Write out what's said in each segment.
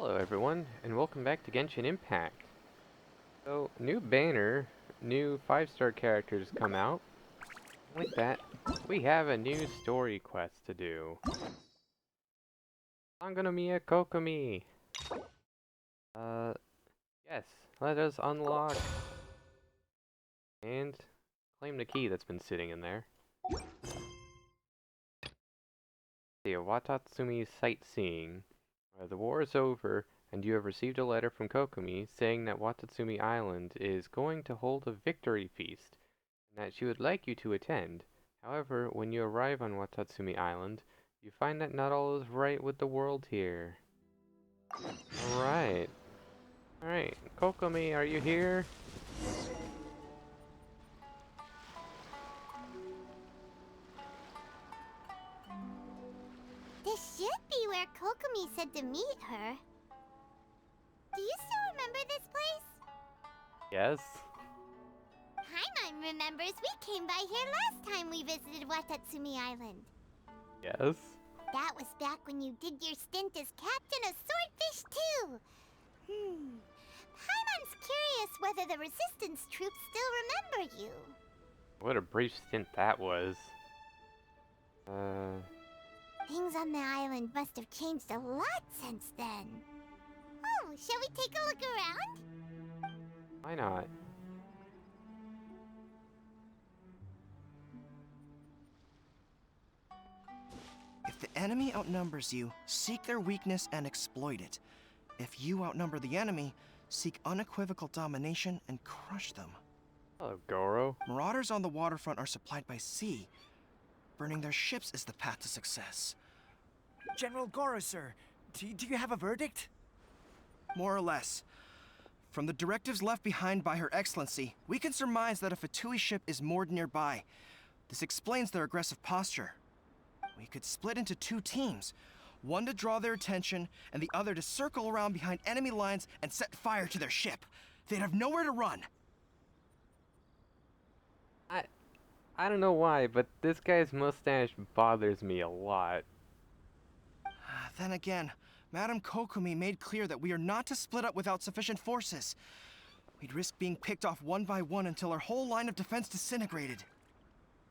Hello everyone, and welcome back to Genshin Impact. So, new banner, new 5-star characters come out. With that, we have a new story quest to do. Sangonomiya Kokomi! Yes, let us unlock and claim the key that's been sitting in there. See, Watatsumi Sightseeing. The war is over, and you have received a letter from Kokomi saying that Watatsumi Island is going to hold a victory feast, and that she would like you to attend. However, when you arrive on Watatsumi Island, you find that not all is right with the world here. Alright. Alright, Kokomi, are you here? This should be where Kokomi said to meet her. Do you still remember this place? Yes. Paimon remembers we came by here last time we visited Watatsumi Island. Yes. That was back when you did your stint as captain of Swordfish too. Paimon's curious whether the resistance troops still remember you. What a brief stint that was. Things on the island must have changed a lot since then. Oh, shall we take a look around? Why not? If the enemy outnumbers you, seek their weakness and exploit it. If you outnumber the enemy, seek unequivocal domination and crush them. Hello, Goro. Marauders on the waterfront are supplied by sea. Burning their ships is the path to success. General Goro, sir, do you have a verdict? More or less. From the directives left behind by Her Excellency, we can surmise that a Fatui ship is moored nearby. This explains their aggressive posture. We could split into two teams. One to draw their attention, and the other to circle around behind enemy lines and set fire to their ship. They'd have nowhere to run. I don't know why, but this guy's mustache bothers me a lot. Then again, Madame Kokomi made clear that we are not to split up without sufficient forces. We'd risk being picked off one by one until our whole line of defense disintegrated.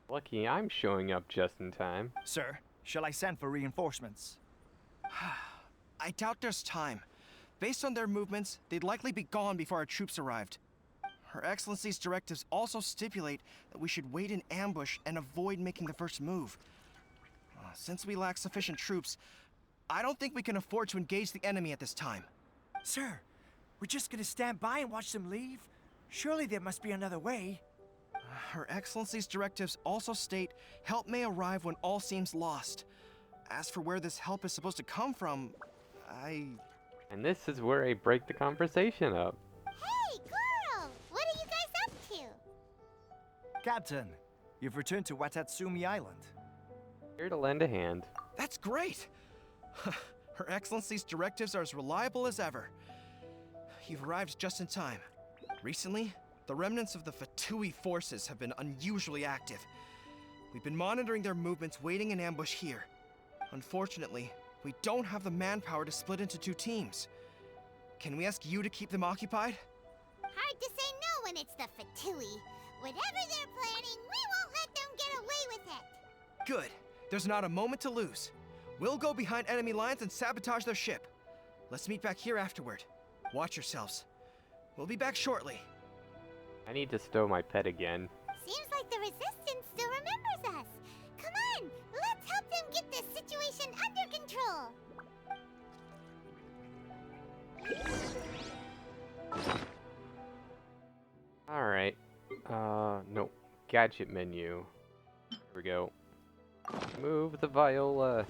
Lucky I'm showing up just in time. Sir, shall I send for reinforcements? I doubt there's time. Based on their movements, they'd likely be gone before our troops arrived. Her Excellency's directives also stipulate that we should wait in ambush and avoid making the first move. Since we lack sufficient troops, I don't think we can afford to engage the enemy at this time. Sir, we're just gonna stand by and watch them leave? Surely there must be another way. Her Excellency's directives also state help may arrive when all seems lost. As for where this help is supposed to come from, And this is where I break the conversation up. Hey, Goro! What are you guys up to? Captain, you've returned to Watatsumi Island. Here to lend a hand. That's great! Her Excellency's directives are as reliable as ever. You've arrived just in time. Recently, the remnants of the Fatui forces have been unusually active. We've been monitoring their movements, waiting in ambush here. Unfortunately, we don't have the manpower to split into two teams. Can we ask you to keep them occupied? Hard to say no when it's the Fatui. Whatever they're planning, we won't let them get away with it. Good. There's not a moment to lose. We'll go behind enemy lines and sabotage their ship. Let's meet back here afterward. Watch yourselves. We'll be back shortly. I need to stow my pet again. Seems like the Resistance still remembers us. Come on, let's help them get this situation under control. Alright. No. Gadget menu. Here we go. Move the viola.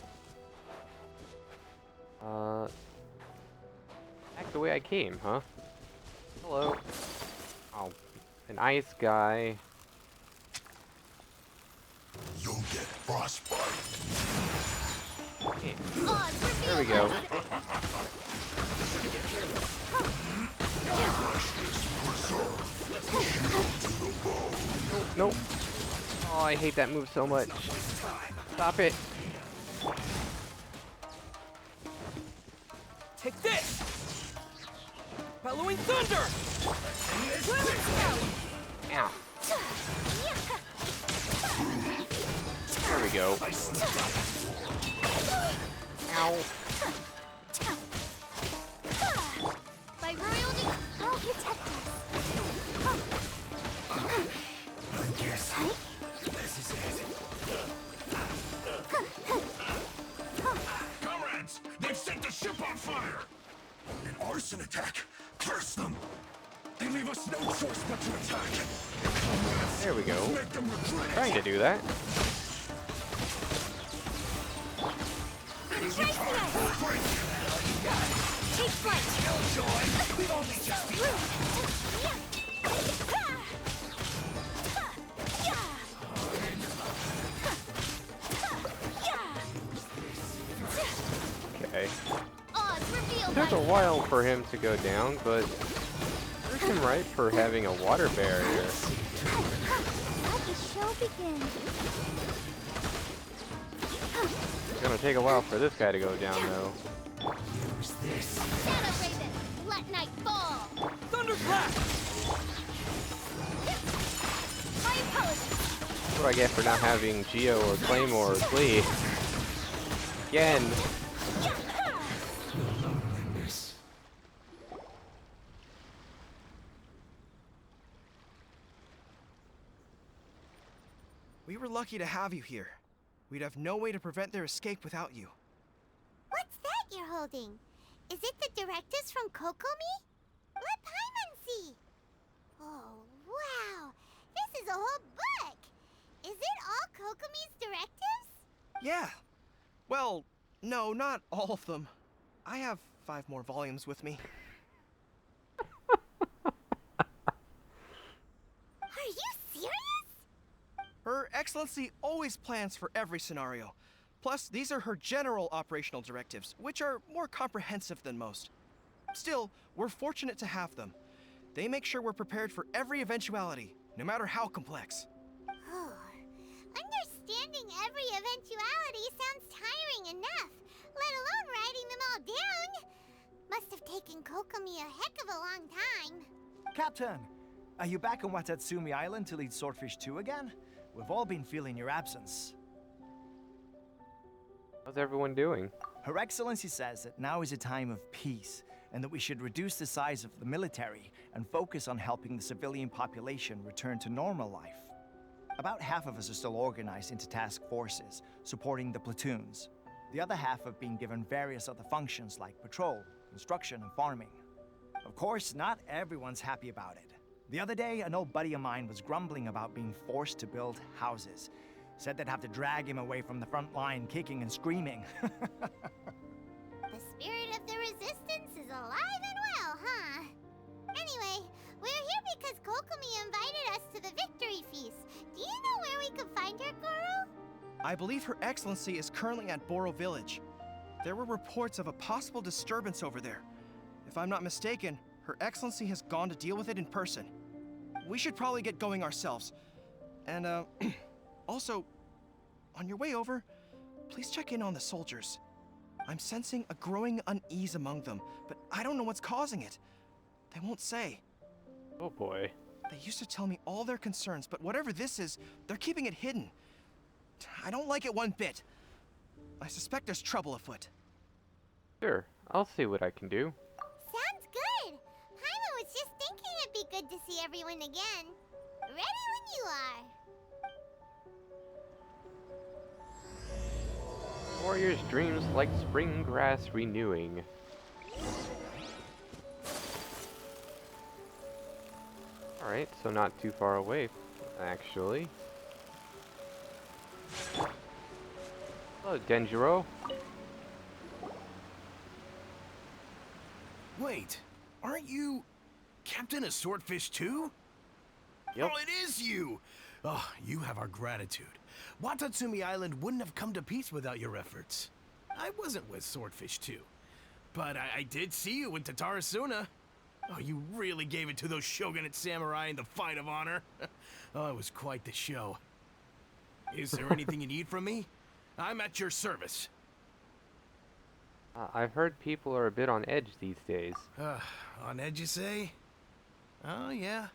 Back the way I came, huh? Hello. Oh, an ice guy. You'll get frostbite. Yeah. Oh, There we go. Nope. Oh, I hate that move so much. Stop it. Take this! Bellowing thunder! Ow. There we go. Ow. By royalty, I'll protect us. I guess this is it. Comrades, they've set the ship on fire! An arson attack! Curse them! They leave us no choice but to attack. Comrades, There we go. make them regret it. Trying to do that. Take flight. Killjoy, we've only just begun. Okay. Odds revealed Took by a while for him to go down, but there's him right for having a water barrier. Let the show begin. It's gonna take a while for this guy to go down, though. Shadow Raven, let night fall. Thunderclap! My apologies. What do I get for not having Geo or Claymore or Glee? Again! We were lucky to have you here. We'd have no way to prevent their escape without you. What's that you're holding? Is it the directives from Kokomi? Let Paimon see. Oh, wow. This is a whole book. Is it all Kokomi's directives? Yeah. Well, no, not all of them. I have 5 more volumes with me. Are you serious? Her Excellency always plans for every scenario. Plus, these are her general operational directives, which are more comprehensive than most. Still, we're fortunate to have them. They make sure we're prepared for every eventuality, no matter how complex. Oh, understanding every eventuality sounds tiring enough, let alone writing them all down. Must have taken Kokomi a heck of a long time. Captain, are you back on Watatsumi Island to lead Swordfish 2 again? We've all been feeling your absence. How's everyone doing? Her Excellency says that now is a time of peace, and that we should reduce the size of the military and focus on helping the civilian population return to normal life. About half of us are still organized into task forces, supporting the platoons. The other half have been given various other functions like patrol, construction, and farming. Of course, not everyone's happy about it. The other day, an old buddy of mine was grumbling about being forced to build houses. Said they'd have to drag him away from the front line, kicking and screaming. The spirit of the resistance is alive and well, huh? Anyway, we're here because Kokomi invited us to the victory feast. Do you know where we could find her, Goro? I believe Her Excellency is currently at Boro Village. There were reports of a possible disturbance over there. If I'm not mistaken, Her Excellency has gone to deal with it in person. We should probably get going ourselves. And, also, on your way over, please check in on the soldiers. I'm sensing a growing unease among them, but I don't know what's causing it. They won't say. Oh boy. They used to tell me all their concerns, but whatever this is, they're keeping it hidden. I don't like it one bit. I suspect there's trouble afoot. Sure, I'll see what I can do. Sounds good. Paimon was just thinking it'd be good to see everyone again. Ready when you are. Warrior's dreams like spring grass renewing. Alright, so not too far away, actually. Hello, Denjiro. Wait, aren't you Captain of Swordfish too? Yep. Oh, it is you! Oh, you have our gratitude. Watatsumi Island wouldn't have come to peace without your efforts. I wasn't with Swordfish 2, but I did see you with Tatarasuna. Oh, you really gave it to those shogunate samurai in the fight of honor. Oh, it was quite the show. Is there anything you need from me? I'm at your service. I've heard people are a bit on edge these days. On edge, you say? Oh, yeah.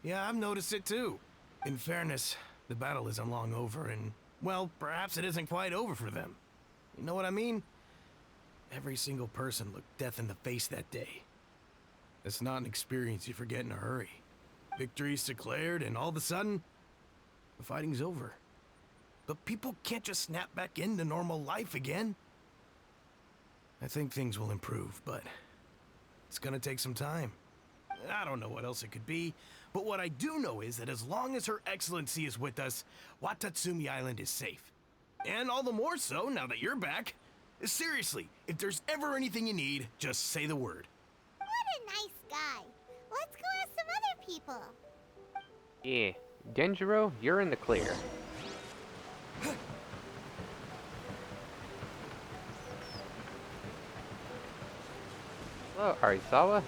Yeah, I've noticed it too. In fairness, the battle isn't long over, and, well, perhaps it isn't quite over for them. You know what I mean? Every single person looked death in the face that day. It's not an experience you forget in a hurry. Victory's declared, and all of a sudden, the fighting's over. But people can't just snap back into normal life again. I think things will improve, but it's gonna take some time. I don't know what else it could be, but what I do know is that as long as Her Excellency is with us, Watatsumi Island is safe. And all the more so now that you're back. Seriously, if there's ever anything you need, just say the word. What a nice guy. Let's go ask some other people. Yeah, Denjiro, you're in the clear. Hello, Arisawa.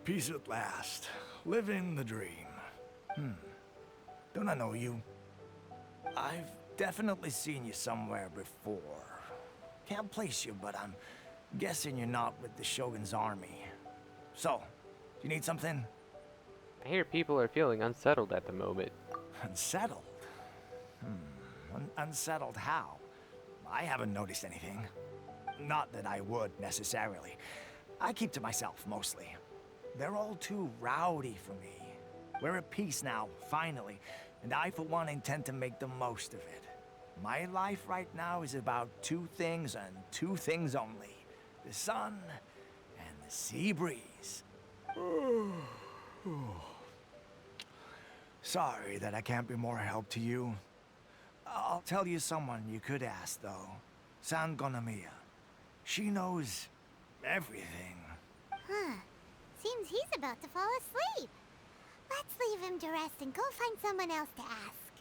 Peace at last. Living the dream. Don't I know you? I've definitely seen you somewhere before. Can't place you, but I'm guessing you're not with the Shogun's army. So, do you need something? I hear people are feeling unsettled at the moment. Unsettled? Unsettled how? I haven't noticed anything. Not that I would, necessarily. I keep to myself, mostly. They're all too rowdy for me. We're at peace now, finally, and I, for one, intend to make the most of it. My life right now is about two things and two things only. The sun and the sea breeze. Sorry that I can't be more help to you. I'll tell you someone you could ask, though. San Gonomiya. She knows everything. Huh. Seems he's about to fall asleep. Let's leave him to rest and go find someone else to ask.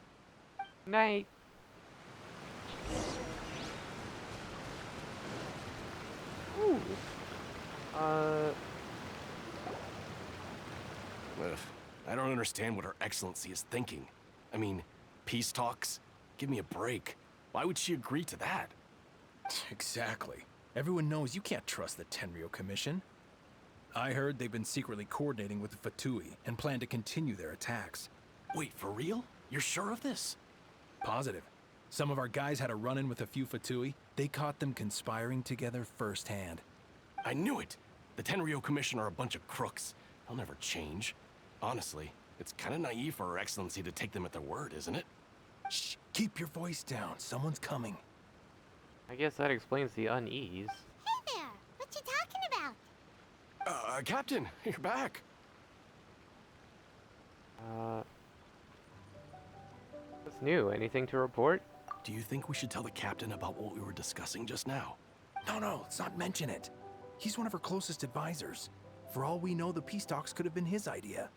Night. Ooh. I don't understand what Her Excellency is thinking. I mean, peace talks? Give me a break. Why would she agree to that? Exactly. Everyone knows you can't trust the Tenryo Commission. I heard they've been secretly coordinating with the Fatui and plan to continue their attacks. Wait, for real? You're sure of this? Positive. Some of our guys had a run-in with a few Fatui. They caught them conspiring together firsthand. I knew it! The Tenryo Commission are a bunch of crooks. They'll never change. Honestly, it's kind of naive for Her Excellency to take them at their word, isn't it? Shh! Keep your voice down. Someone's coming. I guess that explains the unease. Hey there! What you talking about? Captain, you're back. What's new? Anything to report? Do you think we should tell the captain about what we were discussing just now? No, let's not mention it. He's one of her closest advisors. For all we know, the peace talks could have been his idea.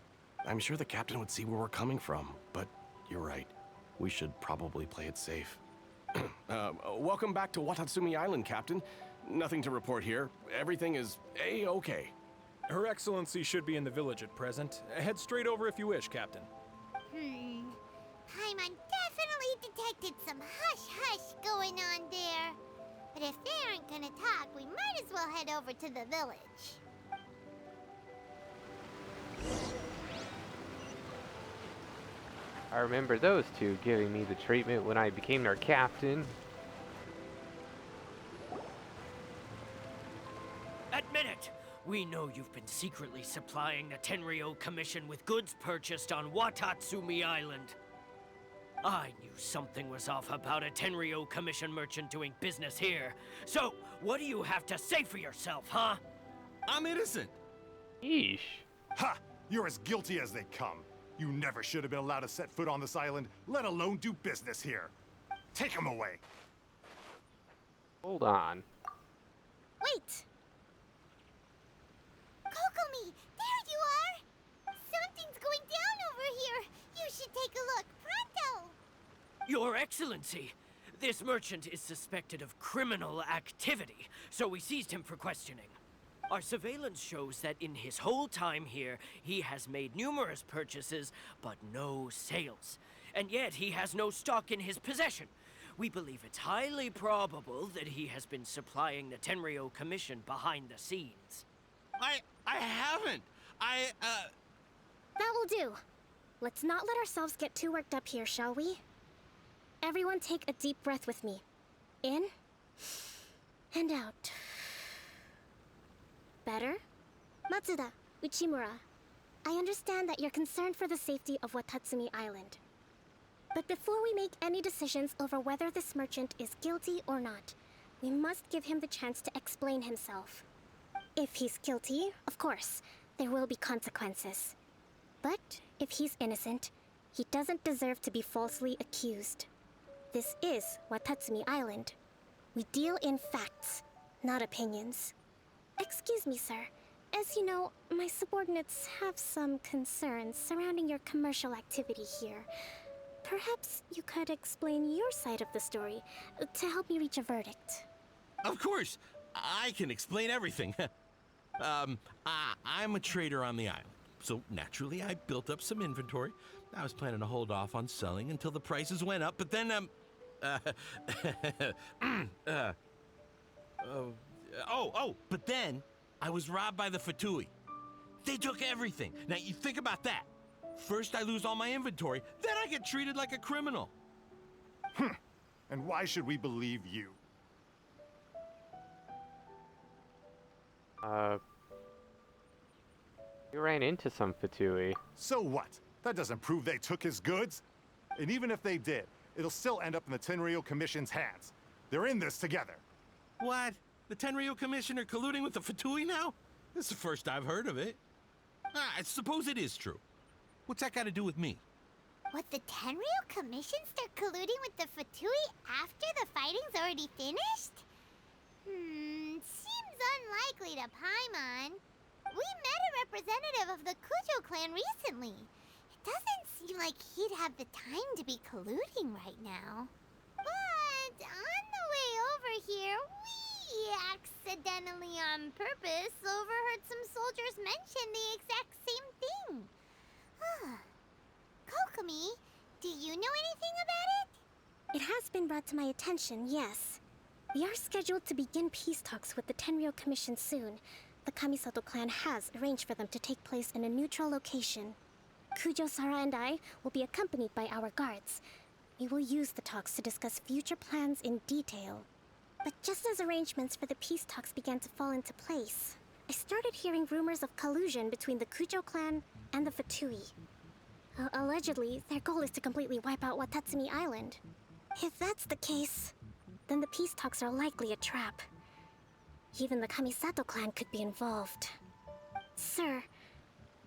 I'm sure the captain would see where we're coming from, but you're right. We should probably play it safe. Welcome back to Watatsumi Island, Captain. Nothing to report here. Everything is A-okay. Her Excellency should be in the village at present. Head straight over if you wish, Captain. Paimon definitely detected some hush-hush going on there. But if they aren't gonna talk, we might as well head over to the village. I remember those two giving me the treatment when I became their captain. Admit it! We know you've been secretly supplying the Tenryo Commission with goods purchased on Watatsumi Island. I knew something was off about a Tenryo Commission merchant doing business here. So, what do you have to say for yourself, huh? I'm innocent. Yeesh. Ha! You're as guilty as they come. You never should have been allowed to set foot on this island, let alone do business here. Take him away. Hold on. Wait! Kokomi, there you are! Something's going down over here. You should take a look, pronto! Your Excellency, this merchant is suspected of criminal activity, so we seized him for questioning. Our surveillance shows that in his whole time here, he has made numerous purchases, but no sales. and yet he has no stock in his possession. We believe it's highly probable that he has been supplying the Tenryo Commission behind the scenes. I haven't. That will do. Let's not let ourselves get too worked up here, shall we? Everyone take a deep breath with me. In and out. Better? Matsuda, Uchimura, I understand that you're concerned for the safety of Watatsumi Island. But before we make any decisions over whether this merchant is guilty or not, we must give him the chance to explain himself. If he's guilty, of course, there will be consequences. But if he's innocent, he doesn't deserve to be falsely accused. This is Watatsumi Island. We deal in facts, not opinions. Excuse me, sir. As you know, my subordinates have some concerns surrounding your commercial activity here. Perhaps you could explain your side of the story to help me reach a verdict. Of course, I can explain everything. I'm a trader on the island, so naturally I built up some inventory. I was planning to hold off on selling until the prices went up, but then, but then I was robbed by the Fatui. They took everything. Now you think about that. First I lose all my inventory, then I get treated like a criminal. And why should we believe you? You ran into some Fatui. So what? That doesn't prove they took his goods. And even if they did, it'll still end up in the Tenryo Commission's hands. They're in this together. What? The Tenryo Commission are colluding with the Fatui now? This is the first I've heard of it. I suppose it is true. What's that got to do with me? Would the Tenryo Commission start colluding with the Fatui after the fighting's already finished? Seems unlikely to Paimon. We met a representative of the Kujo clan recently. It doesn't seem like he'd have the time to be colluding right now. But on the way over here, we accidentally on purpose overheard some soldiers mention the exact same thing. Kokomi, do you know anything about it? It has been brought to my attention, yes. We are scheduled to begin peace talks with the Tenryo Commission soon. The Kamisato clan has arranged for them to take place in a neutral location. Kujo-Sara and I will be accompanied by our guards. We will use the talks to discuss future plans in detail. But just as arrangements for the peace talks began to fall into place, I started hearing rumors of collusion between the Kujo clan and the Fatui. Allegedly, their goal is to completely wipe out Watatsumi Island. If that's the case, then the peace talks are likely a trap. Even the Kamisato clan could be involved. Sir,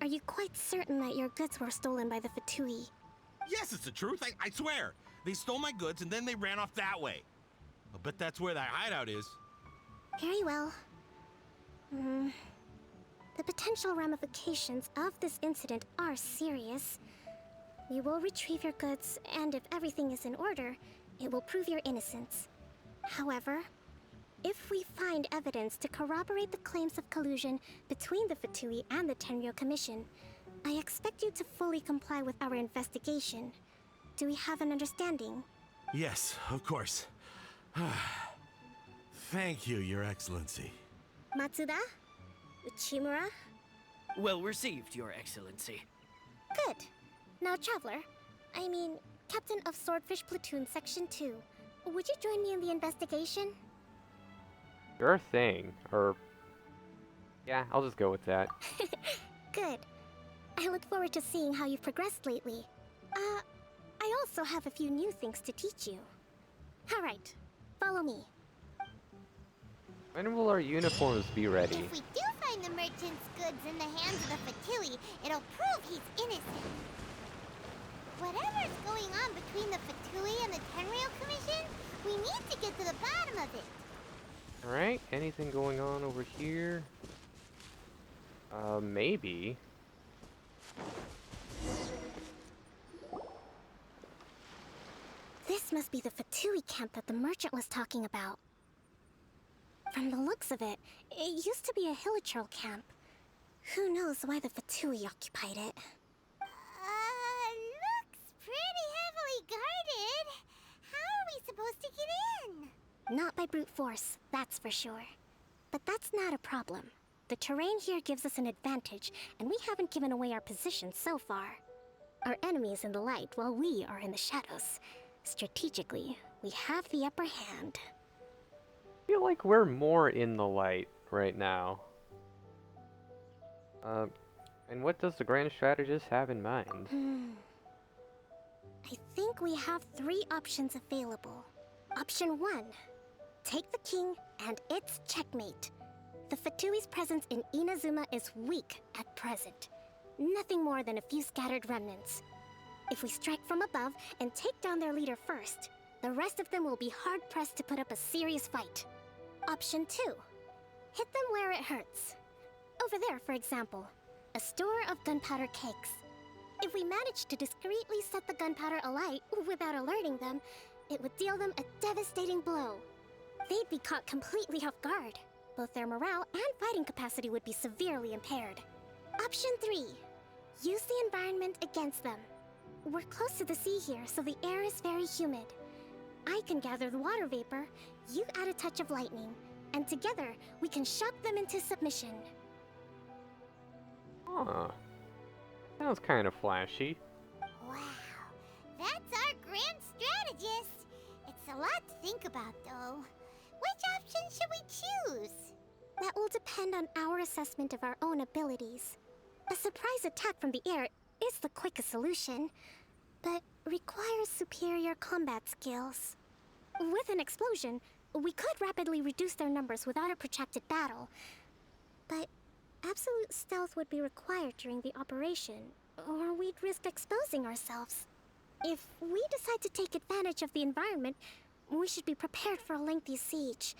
are you quite certain that your goods were stolen by the Fatui? Yes, it's the truth. I swear. They stole my goods and then they ran off that way. I'll bet that's where that hideout is. Very well. The potential ramifications of this incident are serious. We will retrieve your goods, and if everything is in order, it will prove your innocence. However, if we find evidence to corroborate the claims of collusion between the Fatui and the Tenryo Commission, I expect you to fully comply with our investigation. Do we have an understanding? Yes, of course. Thank you, Your Excellency. Matsuda? Uchimura? Well received, Your Excellency. Good. Now, Traveler, Captain of Swordfish Platoon Section 2, would you join me in the investigation? Sure thing. Yeah, I'll just go with that. Good. I look forward to seeing how you've progressed lately. I also have a few new things to teach you. Alright, follow me. When will our uniforms be ready? If we do find the merchant's goods in the hands of the Fatui, it'll prove he's innocent. Whatever's going on between the Fatui and the Tenryo Commission, we need to get to the bottom of it. Alright, anything going on over here? Maybe. This must be the Fatui camp that the merchant was talking about. From the looks of it, it used to be a hilichurl camp. Who knows why the Fatui occupied it? Looks pretty guarded. How are we supposed to get in? Not by brute force, that's for sure. But that's not a problem. The terrain here gives us an advantage, and we haven't given away our position so far. Our enemy is in the light while we are in the shadows. Strategically, we have the upper hand. I feel like we're more in the light right now. And what does the Grand Strategist have in mind? I think we have 3 options available. Option 1. Take the king, and it's checkmate. The Fatui's presence in Inazuma is weak at present. Nothing more than a few scattered remnants. If we strike from above and take down their leader first, the rest of them will be hard-pressed to put up a serious fight. Option 2. Hit them where it hurts. Over there, for example, a store of gunpowder cakes. If we manage to discreetly set the gunpowder alight without alerting them, it would deal them a devastating blow. They'd be caught completely off guard. Both their morale and fighting capacity would be severely impaired. Option 3. Use the environment against them. We're close to the sea here, so the air is very humid. I can gather the water vapor, you add a touch of lightning, and together we can shock them into submission. Huh. Sounds kind of flashy. Wow, that's our grand strategist. It's a lot to think about, though. Which option should we choose? That will depend on our assessment of our own abilities. A surprise attack from the air is the quickest solution, but requires superior combat skills. With an explosion, we could rapidly reduce their numbers without a protracted battle, but absolute stealth would be required during the operation, or we'd risk exposing ourselves. If we decide to take advantage of the environment, we should be prepared for a lengthy siege.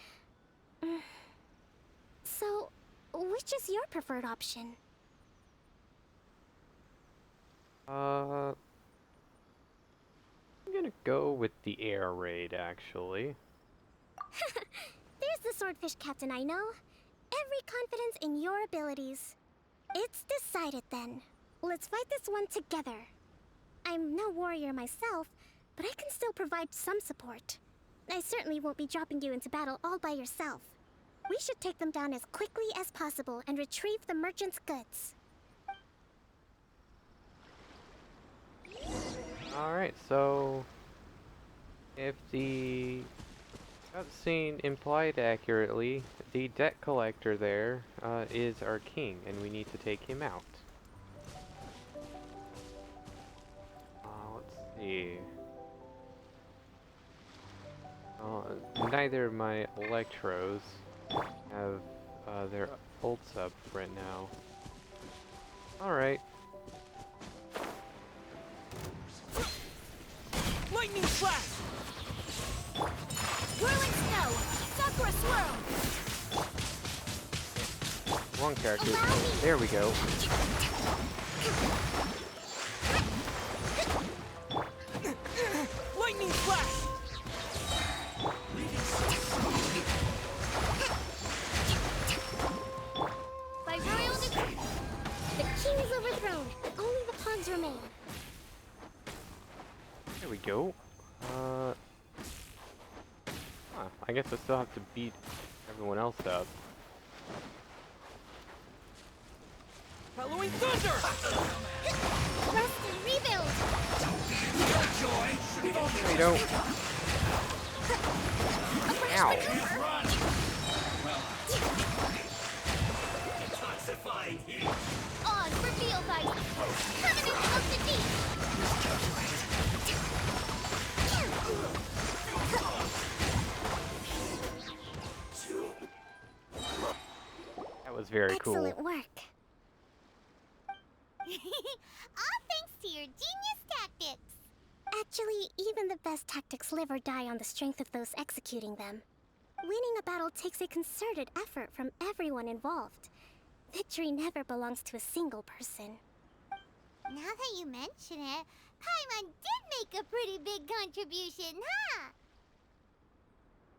So, which is your preferred option? I'm gonna go with the air raid, actually. There's the swordfish captain I know. Every confidence in your abilities. It's decided then. Let's fight this one together. I'm no warrior myself, but I can still provide some support. I certainly won't be dropping you into battle all by yourself. We should take them down as quickly as possible and retrieve the merchant's goods. Alright, so if the cutscene implied accurately, the debt collector there is our king, and we need to take him out. Let's see. Neither of my Electros have their ults up right now. Alright. Lightning slash! Whirling snow! Sakura swirl! Wrong character. There we go. Lightning flash! By royal decree! The king is overthrown. Only the pawns remain. There we go. I guess I still have to beat everyone else up. Halloween thunder! Rest and rebuild! No, you don't. Ow. On reveal bite! Covenant of the deep! That was very cool. Excellent work. All thanks to your genius tactics! Actually, even the best tactics live or die on the strength of those executing them. Winning a battle takes a concerted effort from everyone involved. Victory never belongs to a single person. Now that you mention it, Paimon did make a pretty big contribution, huh?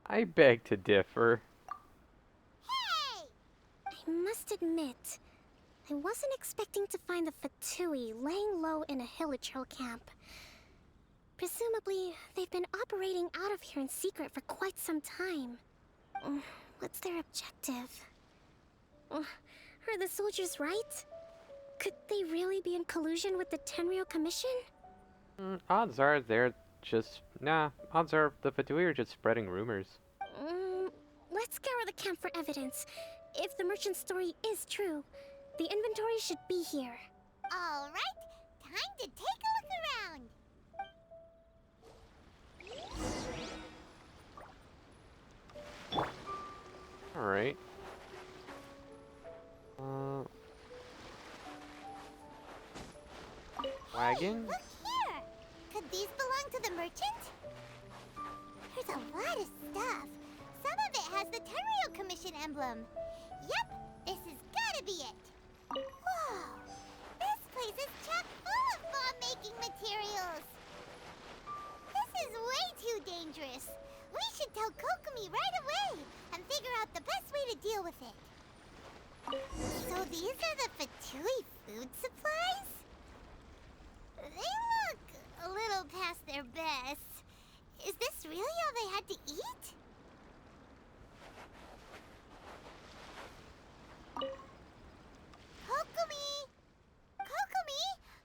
I beg to differ. Hey! I must admit, I wasn't expecting to find the Fatui laying low in a Hilichurl camp. Presumably, they've been operating out of here in secret for quite some time. What's their objective? Are the soldiers right? Could they really be in collusion with the Tenryou Commission? Odds are odds are the Fatui are just spreading rumors. Let's scour the camp for evidence. If the merchant's story is true, the inventory should be here. All right, time to take a look around. Alright. Wagon? Look here! Could these belong to the merchant? There's a lot of stuff. Some of it has the Tenryou Commission emblem. Yep, this has gotta be it. Whoa! This place is chock full of bomb-making materials. This is way too dangerous. We should tell Kokomi right away and figure out the best way to deal with it. So these are the Fatui food supplies? They look a little past their best. Is this really all they had to eat? Kokomi! Kokomi!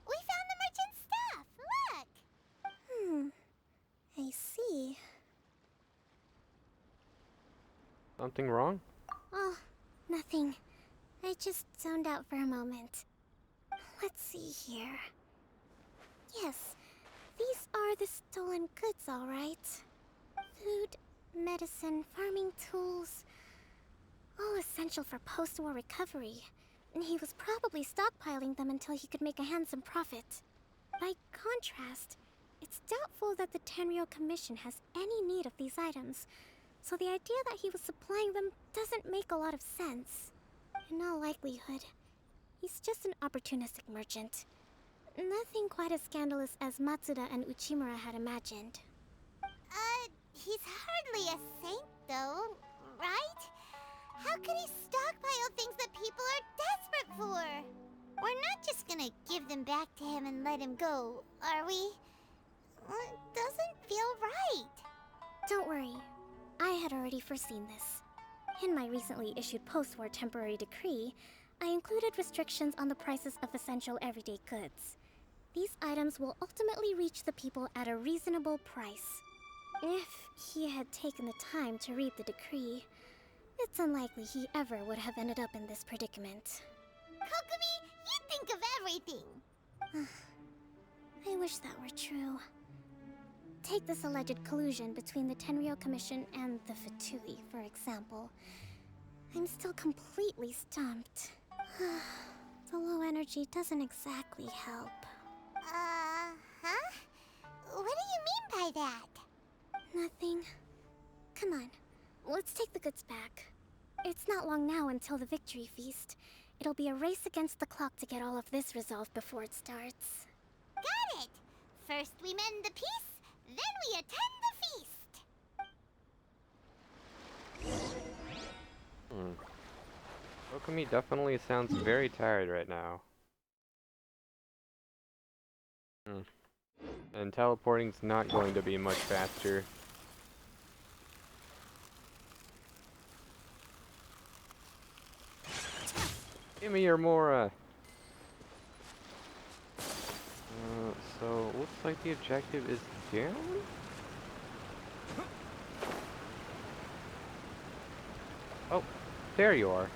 We found the merchant's stuff! Look! I see. Something wrong? Oh, nothing. I just zoned out for a moment. Let's see here. Yes, these are the stolen goods, all right. Food, medicine, farming tools. All essential for post-war recovery. And he was probably stockpiling them until he could make a handsome profit. By contrast, it's doubtful that the Tenryou Commission has any need of these items, so the idea that he was supplying them doesn't make a lot of sense. In all likelihood, he's just an opportunistic merchant. Nothing quite as scandalous as Matsuda and Uchimura had imagined. He's hardly a saint, though, right? How could he stockpile things that people are desperate for? We're not just gonna give them back to him and let him go, are we? It doesn't feel right. Don't worry, I had already foreseen this. In my recently issued post-war temporary decree, I included restrictions on the prices of essential everyday goods. These items will ultimately reach the people at a reasonable price. If he had taken the time to read the decree, it's unlikely he ever would have ended up in this predicament. Kokomi, you think of everything! I wish that were true. Take this alleged collusion between the Tenryou Commission and the Fatui, for example. I'm still completely stumped. The low energy doesn't exactly help. Huh? What do you mean by that? Nothing. Come on, let's take the goods back. It's not long now until the victory feast. It'll be a race against the clock to get all of this resolved before it starts. Got it! First we mend the peace, then we attend the feast! Kokomi definitely sounds very tired right now. And teleporting's not going to be much faster. Give me your Mora! So, looks like the objective is down? Oh, there you are.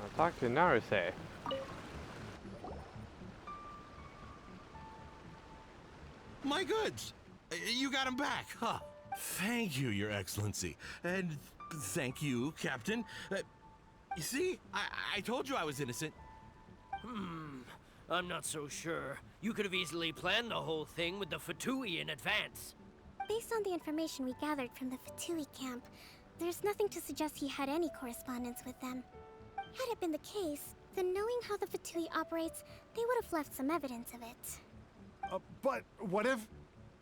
Now talk to Naruse. My goods! You got them back, huh? Thank you, Your Excellency. And thank you, Captain. You see, I told you I was innocent. I'm not so sure. You could have easily planned the whole thing with the Fatui in advance. Based on the information we gathered from the Fatui camp, there's nothing to suggest he had any correspondence with them. Had it been the case, then knowing how the Fatui operates, they would have left some evidence of it. But what if...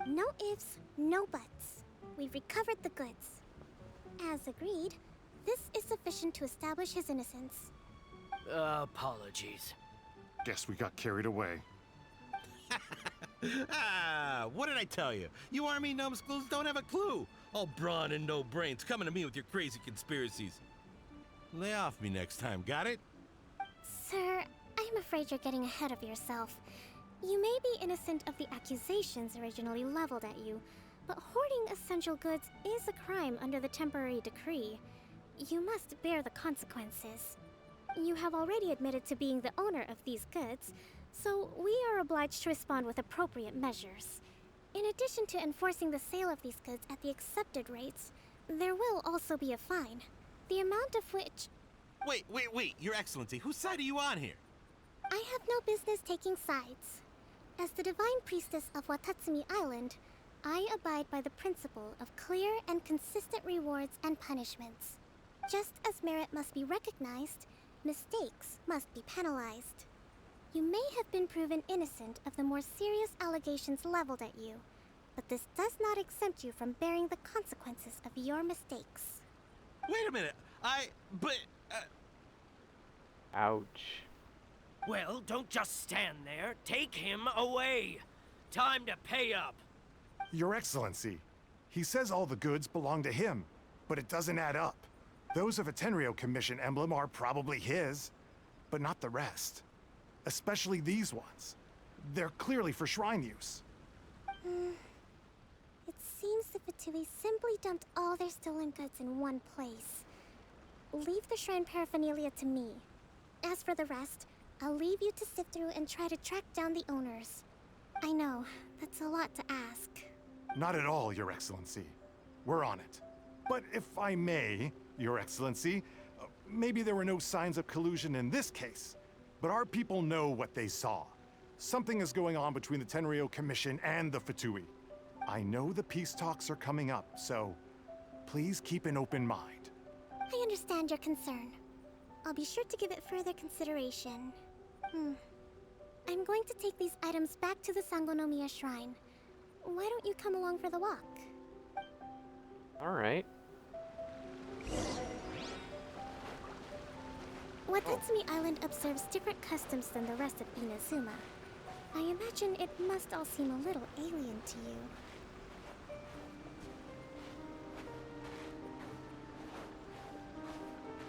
No ifs, no buts. We've recovered the goods. As agreed, this is sufficient to establish his innocence. Apologies. Guess we got carried away. What did I tell you? You army numbskulls don't have a clue. All brawn and no brains coming to me with your crazy conspiracies. Lay off me next time, got it? Sir, I'm afraid you're getting ahead of yourself. You may be innocent of the accusations originally leveled at you, but hoarding essential goods is a crime under the temporary decree. You must bear the consequences. You have already admitted to being the owner of these goods, so we are obliged to respond with appropriate measures. In addition to enforcing the sale of these goods at the accepted rates, there will also be a fine, the amount of which... Wait, Your Excellency, whose side are you on here? I have no business taking sides. As the Divine Priestess of Watatsumi Island, I abide by the principle of clear and consistent rewards and punishments. Just as merit must be recognized, mistakes must be penalized. You may have been proven innocent of the more serious allegations leveled at you, but this does not exempt you from bearing the consequences of your mistakes. Wait a minute, Ouch. Well, don't just stand there. Take him away. Time to pay up. Your Excellency, he says all the goods belong to him, but it doesn't add up. Those of a Tenryo Commission emblem are probably his, but not the rest. Especially these ones. They're clearly for shrine use. It seems the Fatui simply dumped all their stolen goods in one place. Leave the shrine paraphernalia to me. As for the rest, I'll leave you to sift through and try to track down the owners. I know, that's a lot to ask. Not at all, Your Excellency. We're on it. But if I may, Your Excellency, maybe there were no signs of collusion in this case, but our people know what they saw. Something is going on between the Tenryo Commission and the Fatui. I know the peace talks are coming up, so please keep an open mind. I understand your concern. I'll be sure to give it further consideration. I'm going to take these items back to the Sangonomiya Shrine. Why don't you come along for the walk? Alright. Watatsumi Island observes different customs than the rest of Inazuma. I imagine it must all seem a little alien to you.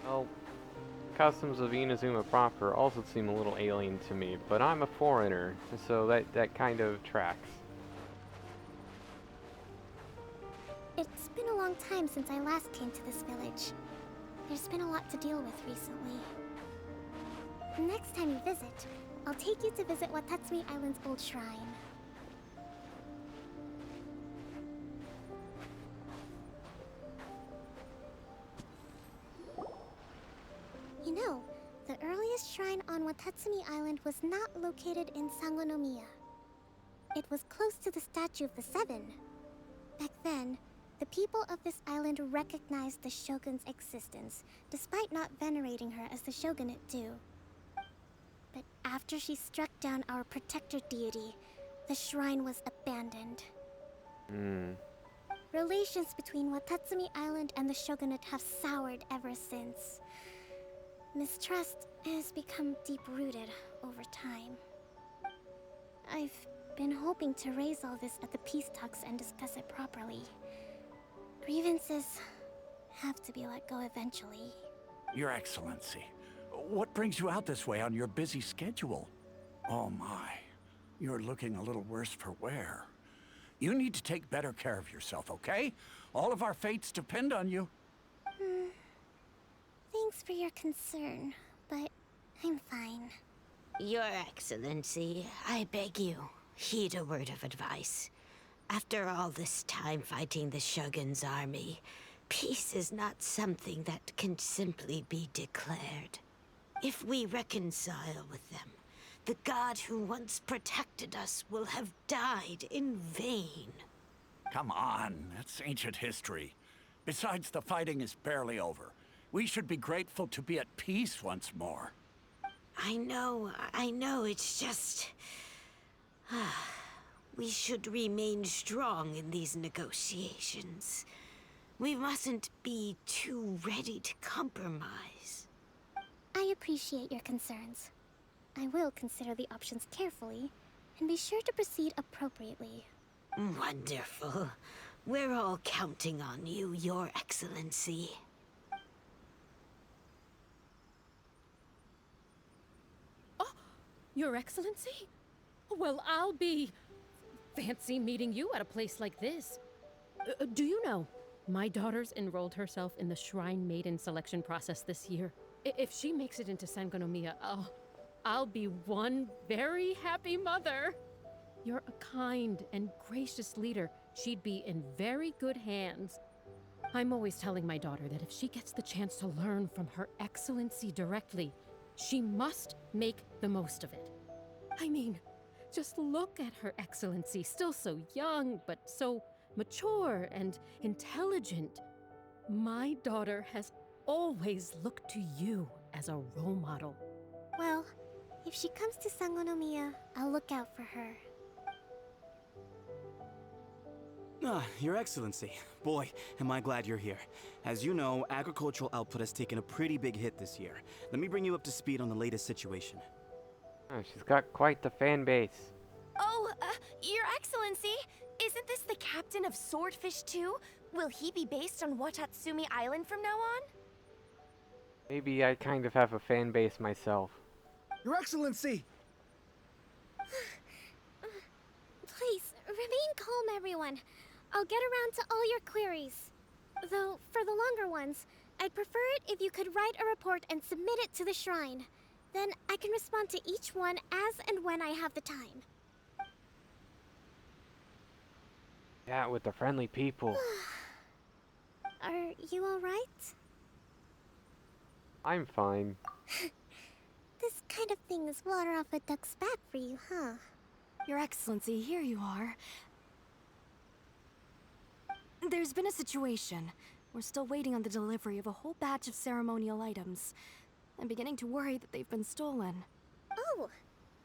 Well, customs of Inazuma proper also seem a little alien to me, but I'm a foreigner, so that kind of tracks. It's been a long time since I last came to this village. There's been a lot to deal with recently. Next time you visit, I'll take you to visit Watatsumi Island's old shrine. You know, the earliest shrine on Watatsumi Island was not located in Sangonomiya. It was close to the Statue of the Seven. Back then, the people of this island recognized the Shogun's existence, despite not venerating her as the Shogunate do. But after she struck down our protector deity, the shrine was abandoned. Relations between Watatsumi Island and the Shogunate have soured ever since. Mistrust has become deep-rooted over time. I've been hoping to raise all this at the peace talks and discuss it properly. Grievances have to be let go eventually. Your Excellency, what brings you out this way on your busy schedule? Oh my, you're looking a little worse for wear. You need to take better care of yourself, okay? All of our fates depend on you. Thanks for your concern, but I'm fine. Your Excellency, I beg you, heed a word of advice. After all this time fighting the Shogun's army, peace is not something that can simply be declared. If we reconcile with them, the god who once protected us will have died in vain. Come on, that's ancient history. Besides, the fighting is barely over. We should be grateful to be at peace once more. I know, it's just... we should remain strong in these negotiations. We mustn't be too ready to compromise. I appreciate your concerns. I will consider the options carefully and be sure to proceed appropriately. Wonderful. We're all counting on you, Your Excellency. Your Excellency? Well, I'll be... fancy meeting you at a place like this. Do you know, my daughter's enrolled herself in the Shrine Maiden selection process this year. If she makes it into Sangonomiya, I'll be one very happy mother. You're a kind and gracious leader. She'd be in very good hands. I'm always telling my daughter that if she gets the chance to learn from Her Excellency directly, she must make the most of it. I mean, just look at Her Excellency, still so young, but so mature and intelligent. My daughter has always looked to you as a role model. Well, if she comes to Sangonomiya, I'll look out for her. Your Excellency. Boy, am I glad you're here. As you know, agricultural output has taken a pretty big hit this year. Let me bring you up to speed on the latest situation. Oh, she's got quite the fan base. Oh, Your Excellency, isn't this the captain of Swordfish 2? Will he be based on Watatsumi Island from now on? Maybe I kind of have a fan base myself. Your Excellency! Please, remain calm, everyone. I'll get around to all your queries. Though, for the longer ones, I'd prefer it if you could write a report and submit it to the shrine. Then I can respond to each one as and when I have the time. Yeah, with the friendly people. Are you alright? I'm fine. This kind of thing is water off a duck's back for you, huh? Your Excellency, here you are. There's been a situation. We're still waiting on the delivery of a whole batch of ceremonial items. I'm beginning to worry that they've been stolen. Oh,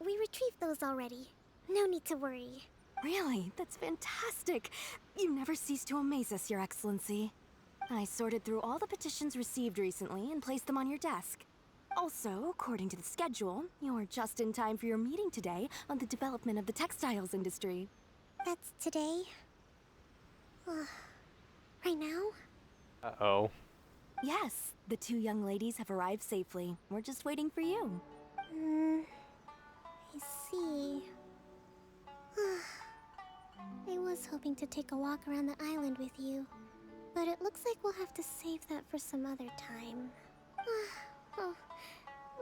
we retrieved those already. No need to worry. Really? That's fantastic. You never cease to amaze us, Your Excellency. I sorted through all the petitions received recently and placed them on your desk. Also, according to the schedule, you're just in time for your meeting today on the development of the textiles industry. That's today? Right now? Uh-oh. Yes, the two young ladies have arrived safely. We're just waiting for you. I see. I was hoping to take a walk around the island with you, but it looks like we'll have to save that for some other time. Oh,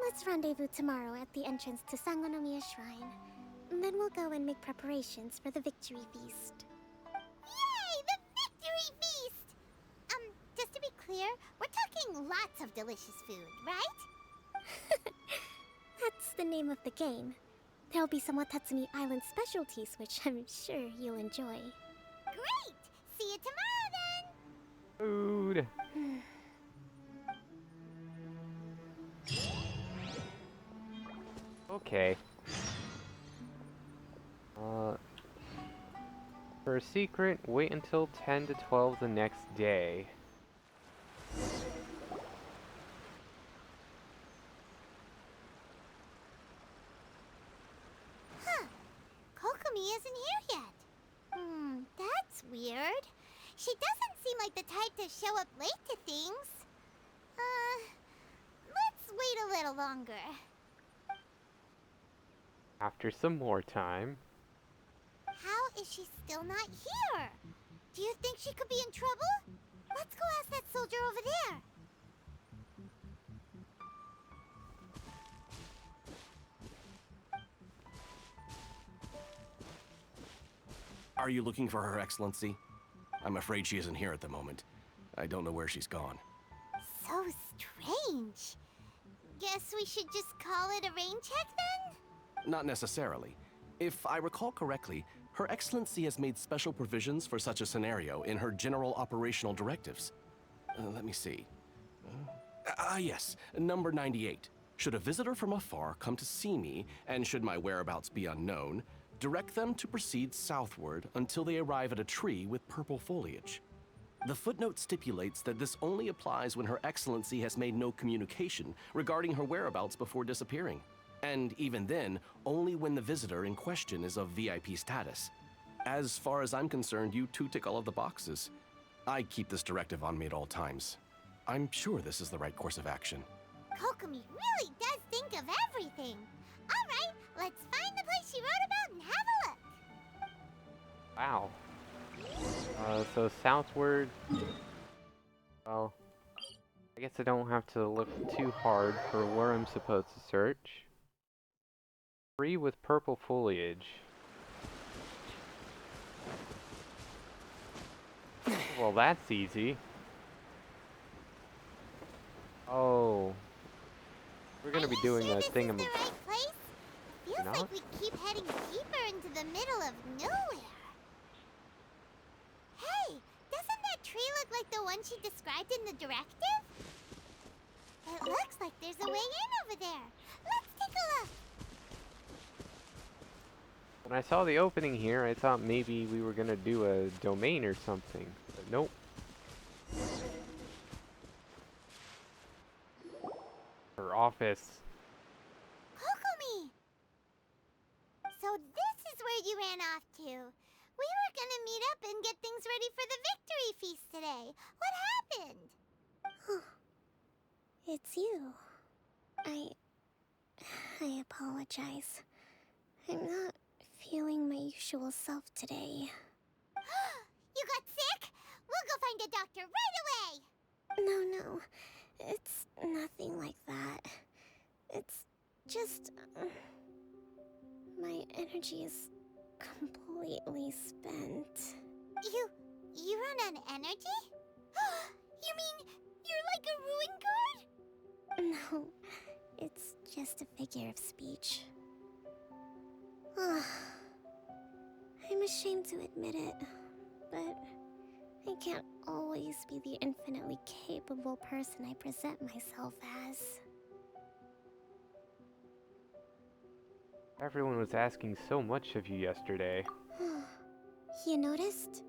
let's rendezvous tomorrow at the entrance to Sangonomiya Shrine. Then we'll go and make preparations for the victory feast. Yay! The victory feast! Just to be clear, we're talking lots of delicious food, right? That's the name of the game. There'll be some Watatsumi Island specialties, which I'm sure you'll enjoy. Great! See you tomorrow then! Food! Okay. For a secret, wait until 10 to 12 the next day. Huh. Kokomi isn't here yet. That's weird. She doesn't seem like the type to show up late to things. Let's wait a little longer. After some more time. How is she still not here? Do you think she could be in trouble? Let's go ask that soldier over there. Are you looking for Her Excellency? I'm afraid she isn't here at the moment. I don't know where she's gone. So strange. Guess we should just call it a rain check then? Not necessarily. If I recall correctly, Her Excellency has made special provisions for such a scenario in her general operational directives. Let me see. Yes, number 98. Should a visitor from afar come to see me, and should my whereabouts be unknown, direct them to proceed southward until they arrive at a tree with purple foliage. The footnote stipulates that this only applies when Her Excellency has made no communication regarding her whereabouts before disappearing. And even then, only when the visitor in question is of VIP status. As far as I'm concerned, you two tick all of the boxes. I keep this directive on me at all times. I'm sure this is the right course of action. Kokomi really does think of everything. All right, let's find the place she wrote about and have a look. Wow. So southward. Well, I guess I don't have to look too hard for where I'm supposed to search. Tree with purple foliage. Well, that's easy. Oh. We're gonna be doing a thing. Is this the right place? Feels like we keep heading deeper into the middle of nowhere. Hey, doesn't that tree look like the one she described in the directive? It looks like there's a way in over there. Let's take a look. When I saw the opening here, I thought maybe we were gonna do a domain or something, but nope. Her office. Kokomi! So this is where you ran off to. We were gonna meet up and get things ready for the victory feast today. What happened? It's you. I apologize. I'm not feeling my usual self today. You got sick? We'll go find a doctor right away! No. It's nothing like that. It's just... my energy is completely spent. You run on energy? You mean you're like a ruin guard? No, it's just a figure of speech. I'm ashamed to admit it, but I can't always be the infinitely capable person I present myself as. Everyone was asking so much of you yesterday. You noticed?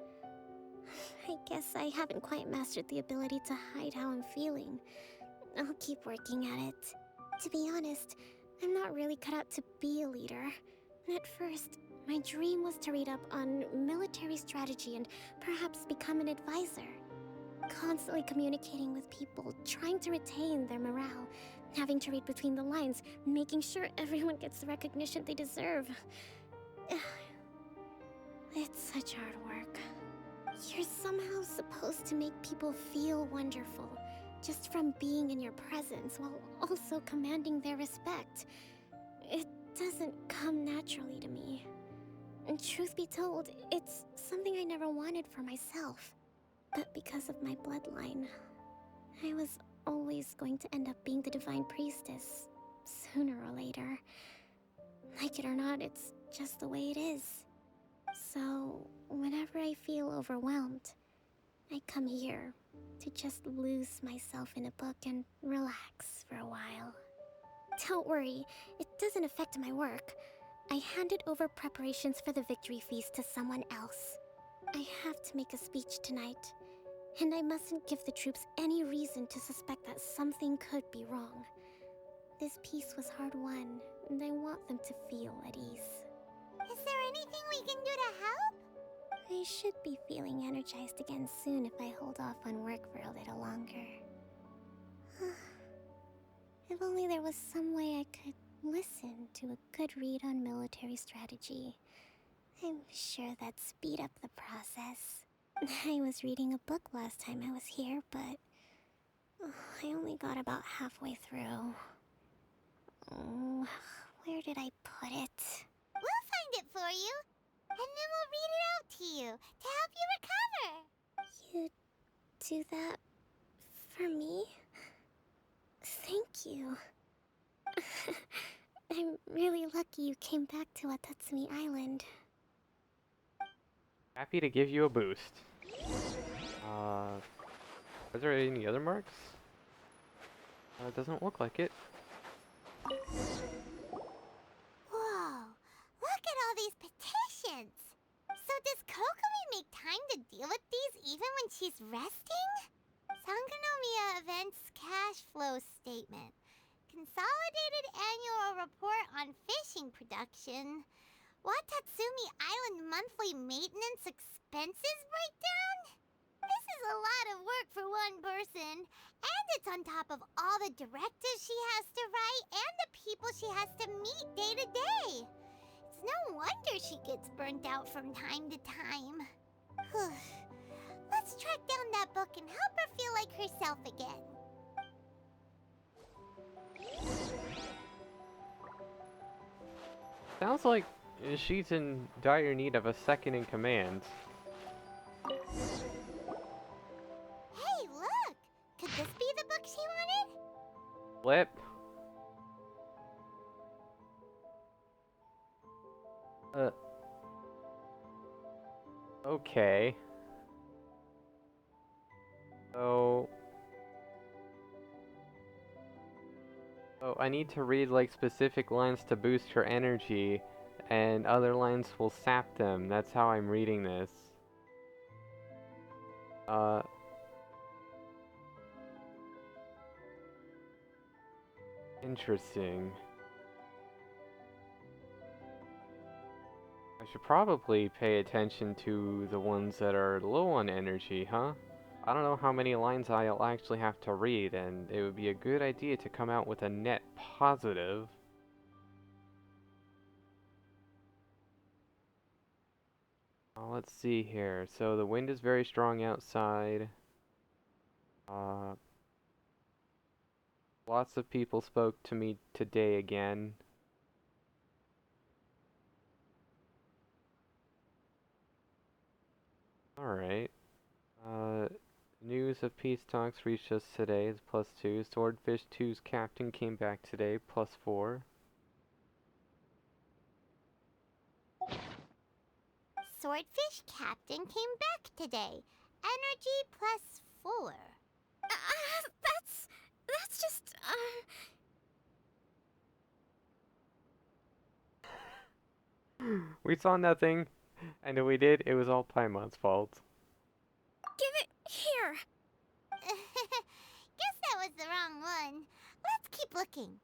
I guess I haven't quite mastered the ability to hide how I'm feeling. I'll keep working at it. To be honest, I'm not really cut out to be a leader. At first, my dream was to read up on military strategy and perhaps become an advisor. Constantly communicating with people, trying to retain their morale, having to read between the lines, making sure everyone gets the recognition they deserve. It's such hard work. You're somehow supposed to make people feel wonderful, just from being in your presence, while also commanding their respect. It doesn't come naturally to me. And truth be told, it's something I never wanted for myself. But because of my bloodline, I was always going to end up being the Divine Priestess, sooner or later. Like it or not, it's just the way it is. So, whenever I feel overwhelmed, I come here to just lose myself in a book and relax for a while. Don't worry, it doesn't affect my work. I handed over preparations for the victory feast to someone else. I have to make a speech tonight, and I mustn't give the troops any reason to suspect that something could be wrong. This peace was hard won, and I want them to feel at ease. Is there anything we can do to help? I should be feeling energized again soon if I hold off on work for a little longer. If only there was some way I could listen to a good read on military strategy. I'm sure that'd speed up the process. I was reading a book last time I was here, but I only got about halfway through. Oh, where did I put it? We'll find it for you, and then we'll read it out to you to help you recover. You do that for me? Thank you. I'm really lucky you came back to Watatsumi Island. Happy to give you a boost. Is there any other marks? It doesn't look like it. Whoa, look at all these petitions. So does Kokomi make time to deal with these even when she's resting? Sangonomiya Events Cash Flow Statement. Consolidated Annual Report on Fishing Production. Watatsumi Island Monthly Maintenance Expenses Breakdown? This is a lot of work for one person, and it's on top of all the directives she has to write and the people she has to meet day to day. It's no wonder she gets burnt out from time to time. Let's track down that book and help her feel like herself again. Sounds like she's in dire need of a second in command. Hey, look! Could this be the book she wanted? Flip. Okay. So I need to read like specific lines to boost her energy, and other lines will sap them. That's how I'm reading this. Interesting. I should probably pay attention to the ones that are low on energy, huh? I don't know how many lines I'll actually have to read, and it would be a good idea to come out with a net positive. Let's see here. So the wind is very strong outside. Lots of people spoke to me today again. Alright. News of peace talks reached us today is +2. Swordfish 2's captain came back today, +4. Swordfish captain came back today. Energy +4. That's just, We saw nothing, and if we did, it was all Paimon's fault. Give it here. Guess that was the wrong one. Let's keep looking.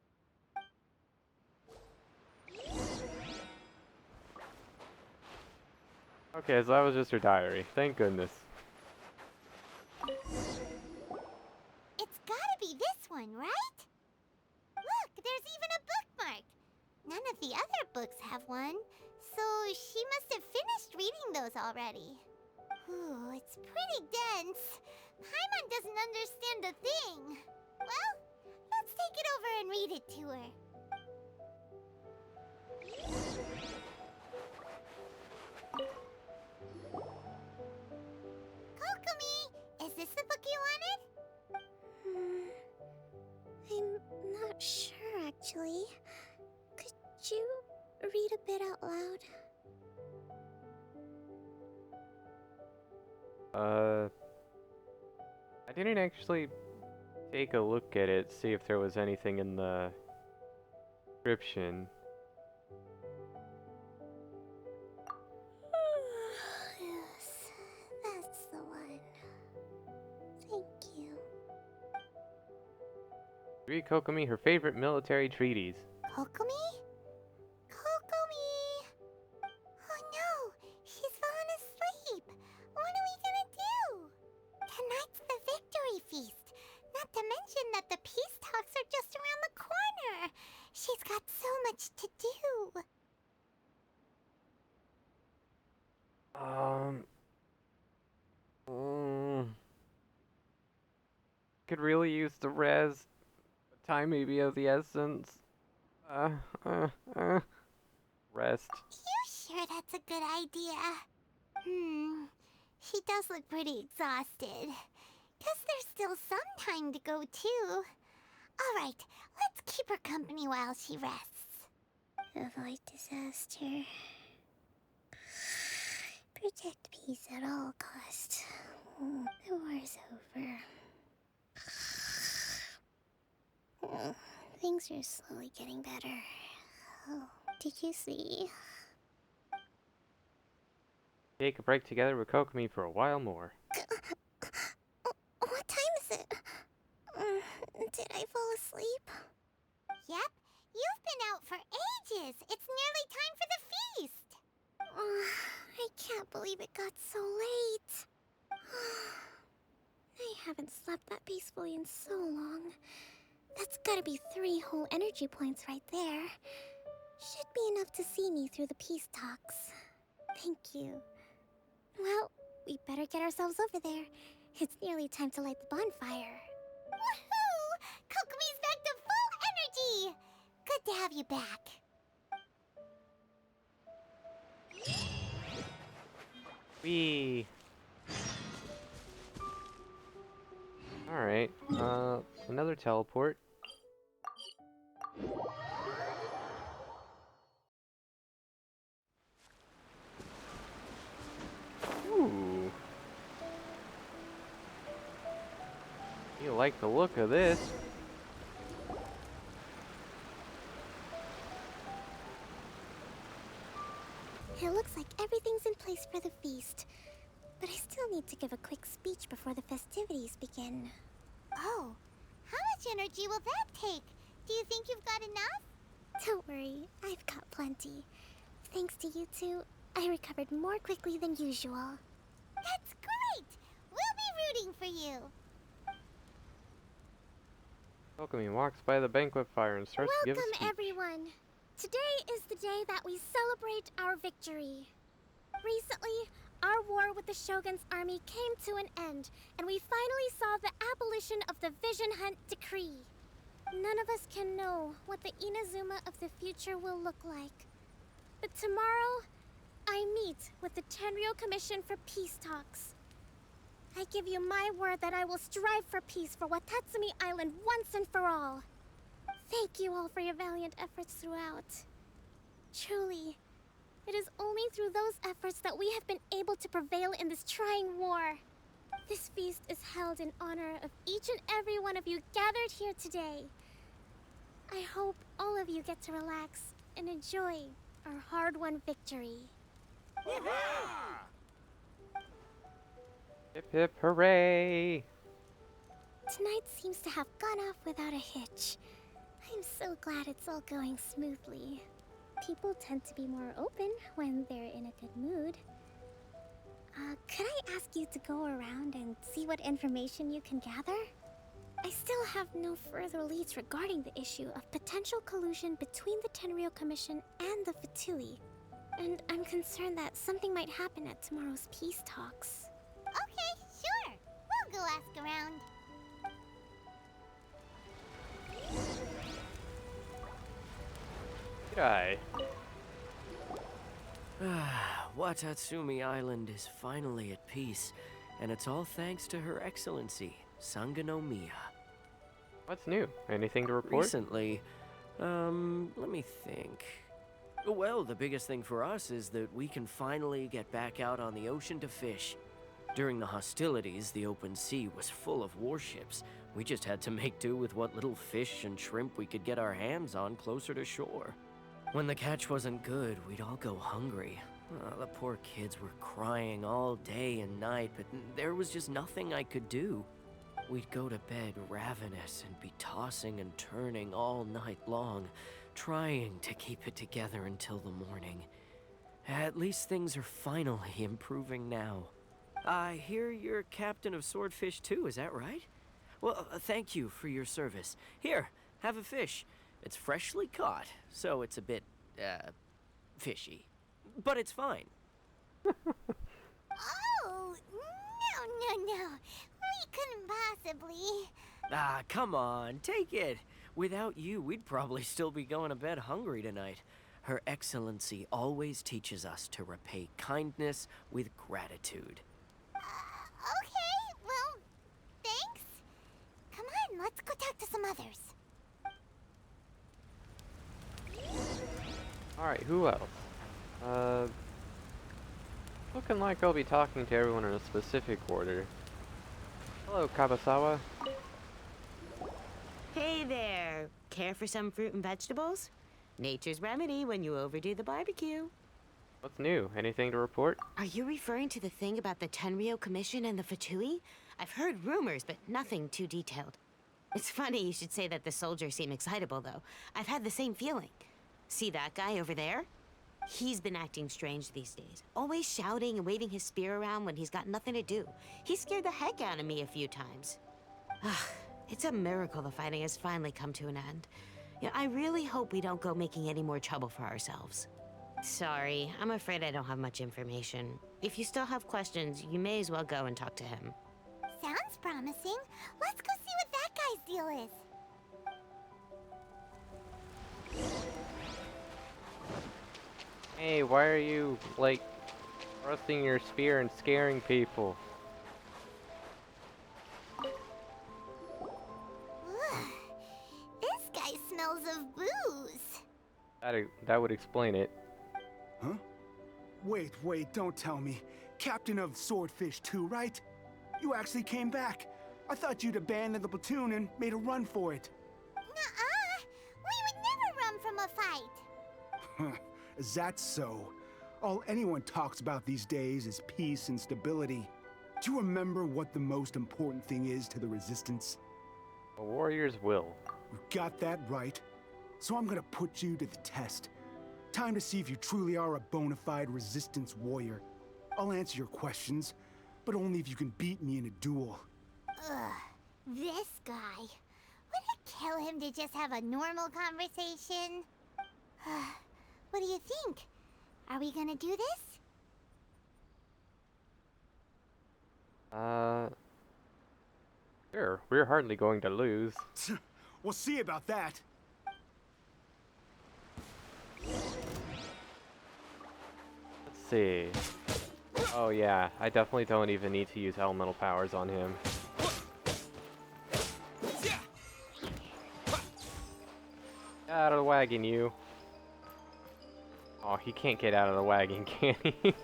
Okay, so that was just her diary. Thank goodness. It's gotta be this one, right? Look, there's even a bookmark. None of the other books have one, so she must have finished reading those already. Ooh, it's pretty dense. Paimon doesn't understand a thing. Well, let's take it over and read it to her. Kokomi, is this the book you wanted? I'm not sure, actually. Could you read a bit out loud? I didn't actually take a look at it, see if there was anything in the description. Yes, that's the one. Thank you. Read Kokomi her favorite military treaties. Kokomi? Kokomi! Oh no, she's fallen asleep. What are we gonna do? Tonight's the victory feast. Not to mention that the peace talks are just around the corner. She's got so much to do. Could really use the res. Time may be of the essence. Rest. You sure that's a good idea? She does look pretty exhausted. Guess there's still some time to go, too. Alright, let's keep her company while she rests. Avoid disaster. Protect peace at all costs. The war's over. Things are slowly getting better. Oh, did you see? Take a break together with Kokomi for a while more. What time is it? Did I fall asleep? Yep, you've been out for ages. It's nearly time for the feast. I can't believe it got so late. I haven't slept that peacefully in so long. That's gotta be 3 whole energy points right there. Should be enough to see me through the peace talks. Thank you. Well, we better get ourselves over there. It's nearly time to light the bonfire. Woohoo! Kokomi's back to full energy! Good to have you back. Whee! Alright, another teleport. Ooh. You like the look of this. It looks like everything's in place for the feast. But I still need to give a quick speech before the festivities begin. Oh, how much energy will that take? Do you think you've got enough? Don't worry, I've got plenty. Thanks to you two, I recovered more quickly than usual. That's great! We'll be rooting for you. Welcome, walks by the banquet fire and starts to give a speech. everyone. Today is the day that we celebrate our victory. Recently, our war with the Shogun's army came to an end, and we finally saw the abolition of the Vision Hunt Decree. None of us can know what the Inazuma of the future will look like. But tomorrow, I meet with the Tenryou Commission for peace talks. I give you my word that I will strive for peace for Watatsumi Island once and for all. Thank you all for your valiant efforts throughout. Truly, it is only through those efforts that we have been able to prevail in this trying war. This feast is held in honor of each and every one of you gathered here today. I hope all of you get to relax and enjoy our hard-won victory. Hip hip hooray! Tonight seems to have gone off without a hitch. I'm so glad it's all going smoothly. People tend to be more open when they're in a good mood. Could I ask you to go around and see what information you can gather? I still have no further leads regarding the issue of potential collusion between the Tenryou Commission and the Fatui. And I'm concerned that something might happen at tomorrow's peace talks. Okay, sure. We'll go ask around. G'day. Watatsumi Island is finally at peace, and it's all thanks to Her Excellency, Sangonomiya. What's new? Anything to report? Recently, let me think. Well, the biggest thing for us is that we can finally get back out on the ocean to fish. During the hostilities, the open sea was full of warships. We just had to make do with what little fish and shrimp we could get our hands on closer to shore. When the catch wasn't good, we'd all go hungry. The poor kids were crying all day and night, but there was just nothing I could do. We'd go to bed ravenous and be tossing and turning all night long, trying to keep it together until the morning. At least things are finally improving now. I hear you're captain of Swordfish too, is that right? Well, thank you for your service. Here, have a fish. It's freshly caught, so it's a bit, fishy. But it's fine. Oh, no. We couldn't possibly. Ah, come on, take it. Without you, we'd probably still be going to bed hungry tonight. Her Excellency always teaches us to repay kindness with gratitude. Okay, well, thanks. Come on, let's go talk to some others. Alright, who else? Looking like I'll be talking to everyone in a specific order. Hello, Kabasawa. Hey there! Care for some fruit and vegetables? Nature's remedy when you overdo the barbecue. What's new? Anything to report? Are you referring to the thing about the Tenryou Commission and the Fatui? I've heard rumors, but nothing too detailed. It's funny you should say that the soldiers seem excitable, though. I've had the same feeling. See that guy over there? He's been acting strange these days. Always shouting and waving his spear around when he's got nothing to do. He scared the heck out of me a few times. It's a miracle the fighting has finally come to an end. Yeah, I really hope we don't go making any more trouble for ourselves. Sorry, I'm afraid I don't have much information. If you still have questions, you may as well go and talk to him. Sounds promising. Let's go see what that guy's deal is. Hey, why are you, like, thrusting your spear and scaring people? This guy smells of booze. That would explain it. Huh? Wait, don't tell me. Captain of Swordfish 2, right? You actually came back. I thought you'd abandoned the platoon and made a run for it. Nuh-uh. We would never run from a fight. Is that so? All anyone talks about these days is peace and stability. Do you remember what the most important thing is to the Resistance? A warrior's will. You got that right. So I'm gonna put you to the test. Time to see if you truly are a bona fide Resistance warrior. I'll answer your questions, but only if you can beat me in a duel. Ugh, this guy. Would it kill him to just have a normal conversation? What do you think? Are we gonna do this? Sure. We're hardly going to lose. We'll see about that. Let's see. Oh yeah, I definitely don't even need to use elemental powers on him. Get out of the wagon, you. Oh, he can't get out of the wagon, can he?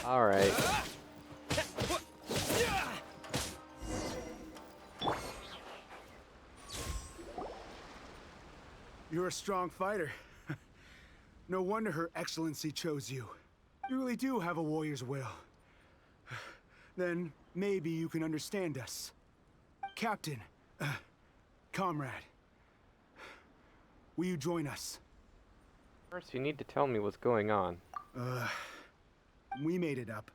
Alright. You're a strong fighter. No wonder Her Excellency chose you. You really do have a warrior's will. Then maybe you can understand us. Captain, comrade, will you join us? First, you need to tell me what's going on. We made it up.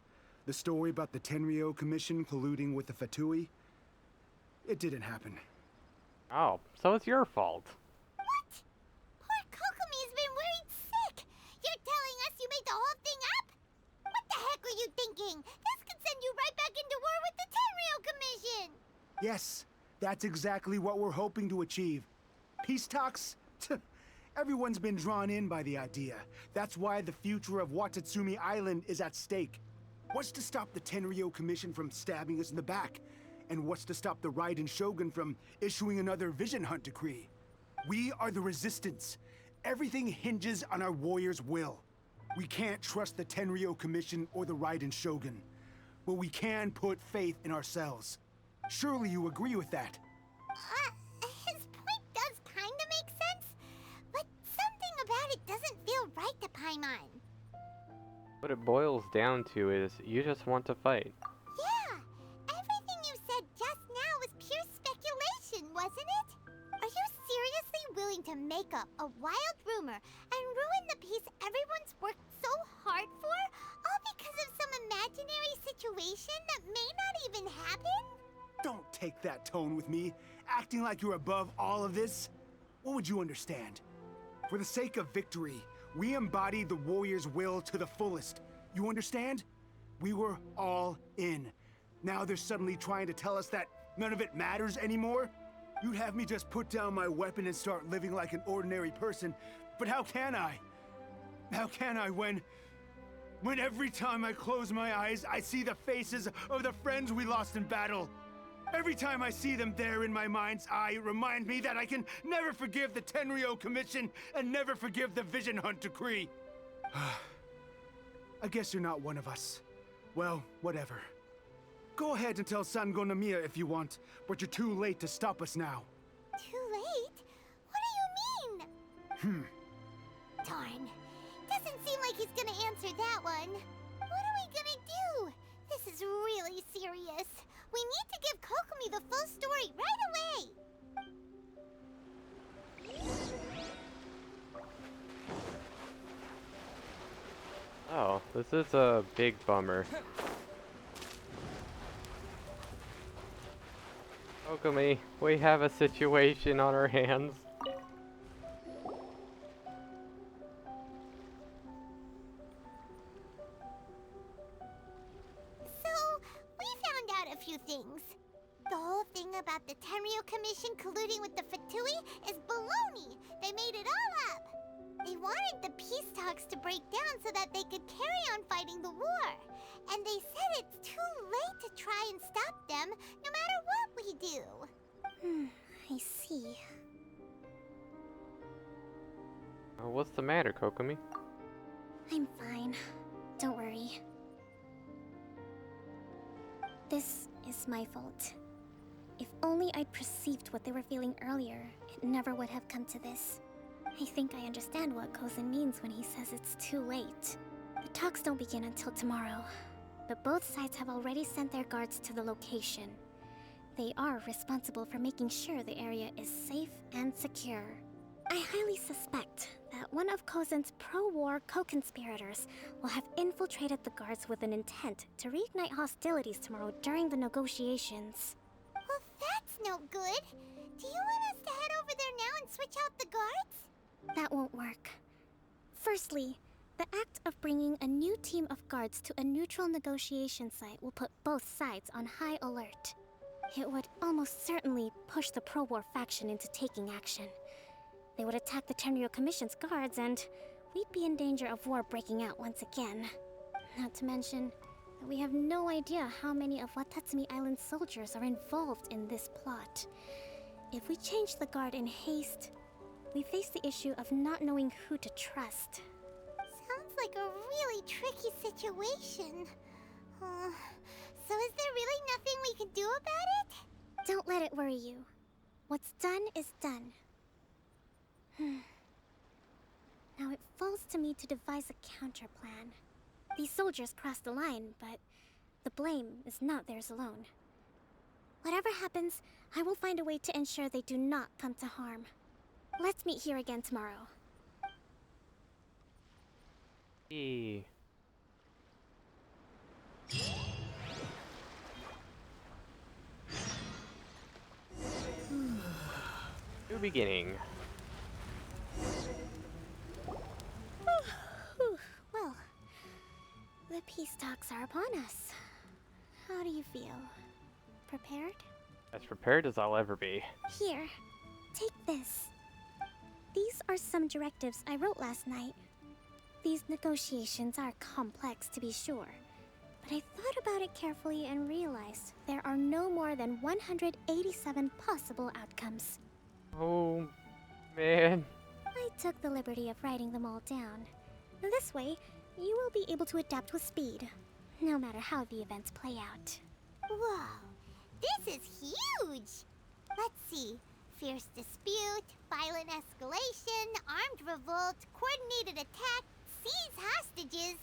The story about the Tenryo Commission colluding with the Fatui, it didn't happen. Oh, so it's your fault. What? Poor Kokomi's been worried sick. You're telling us you made the whole thing up? What the heck were you thinking? This could send you right back into war with the Tenryo Commission. Yes, that's exactly what we're hoping to achieve. Peace talks? Everyone's been drawn in by the idea. That's why the future of Watatsumi Island is at stake. What's to stop the Tenryo Commission from stabbing us in the back? And what's to stop the Raiden Shogun from issuing another Vision Hunt decree? We are the Resistance. Everything hinges on our warrior's will. We can't trust the Tenryo Commission or the Raiden Shogun, but we can put faith in ourselves. Surely you agree with that? His point does kinda make sense, but something about it doesn't feel right to Paimon. What it boils down to is, you just want to fight. Yeah, everything you said just now was pure speculation, wasn't it? Are you seriously willing to make up a wild rumor and ruin the peace everyone's worked so hard for, all because of some imaginary situation that may not even happen? Don't take that tone with me, acting like you're above all of this. What would you understand? For the sake of victory, we embodied the warrior's will to the fullest. You understand? We were all in. Now they're suddenly trying to tell us that none of it matters anymore? You'd have me just put down my weapon and start living like an ordinary person, but how can I? How can I when every time I close my eyes, I see the faces of the friends we lost in battle? Every time I see them there in my mind's eye, it reminds me that I can never forgive the Tenryo Commission and never forgive the Vision Hunt decree. I guess you're not one of us. Well, whatever. Go ahead and tell Sango Namiya if you want, but you're too late to stop us now. Too late? What do you mean? Darn. Doesn't seem like he's gonna answer that one. What are we gonna do? This is really serious. We need to give Kokomi the full This is a big bummer. Okami, we have a situation on our hands. So, we found out a few things. The whole thing about the Tenryo Commission colluding with the Fatui is baloney. They made it all up. They wanted the peace talks to break down so that they could carry on fighting the war. And they said it's too late to try and stop them, no matter what we do. I see. What's the matter, Kokomi? I'm fine. Don't worry. This is my fault. If only I'd perceived what they were feeling earlier, it never would have come to this. I think I understand what Kozin means when he says it's too late. The talks don't begin until tomorrow, but both sides have already sent their guards to the location. They are responsible for making sure the area is safe and secure. I highly suspect that one of Kozin's pro-war co-conspirators will have infiltrated the guards with an intent to reignite hostilities tomorrow during the negotiations. Well, that's no good. Do you want us to head over there now and switch out the guards? That won't work. Firstly, the act of bringing a new team of guards to a neutral negotiation site will put both sides on high alert. It would almost certainly push the pro-war faction into taking action. They would attack the Tenryo Commission's guards, and we'd be in danger of war breaking out once again. Not to mention that we have no idea how many of Watatsumi Island's soldiers are involved in this plot. If we change the guard in haste, we face the issue of not knowing who to trust. Sounds like a really tricky situation. So is there really nothing we can do about it? Don't let it worry you. What's done is done. Now it falls to me to devise a counter plan. These soldiers crossed the line, but the blame is not theirs alone. Whatever happens, I will find a way to ensure they do not come to harm. Let's meet here again tomorrow. Hey. New beginning. Well, the peace talks are upon us. How do you feel? Prepared? As prepared as I'll ever be. Here, take this. These are some directives I wrote last night. These negotiations are complex, to be sure, but I thought about it carefully and realized there are no more than 187 possible outcomes. Oh, man. I took the liberty of writing them all down. This way, you will be able to adapt with speed, no matter how the events play out. Whoa, this is huge! Let's see. Fierce dispute, violent escalation, armed revolt, coordinated attack, seize hostages.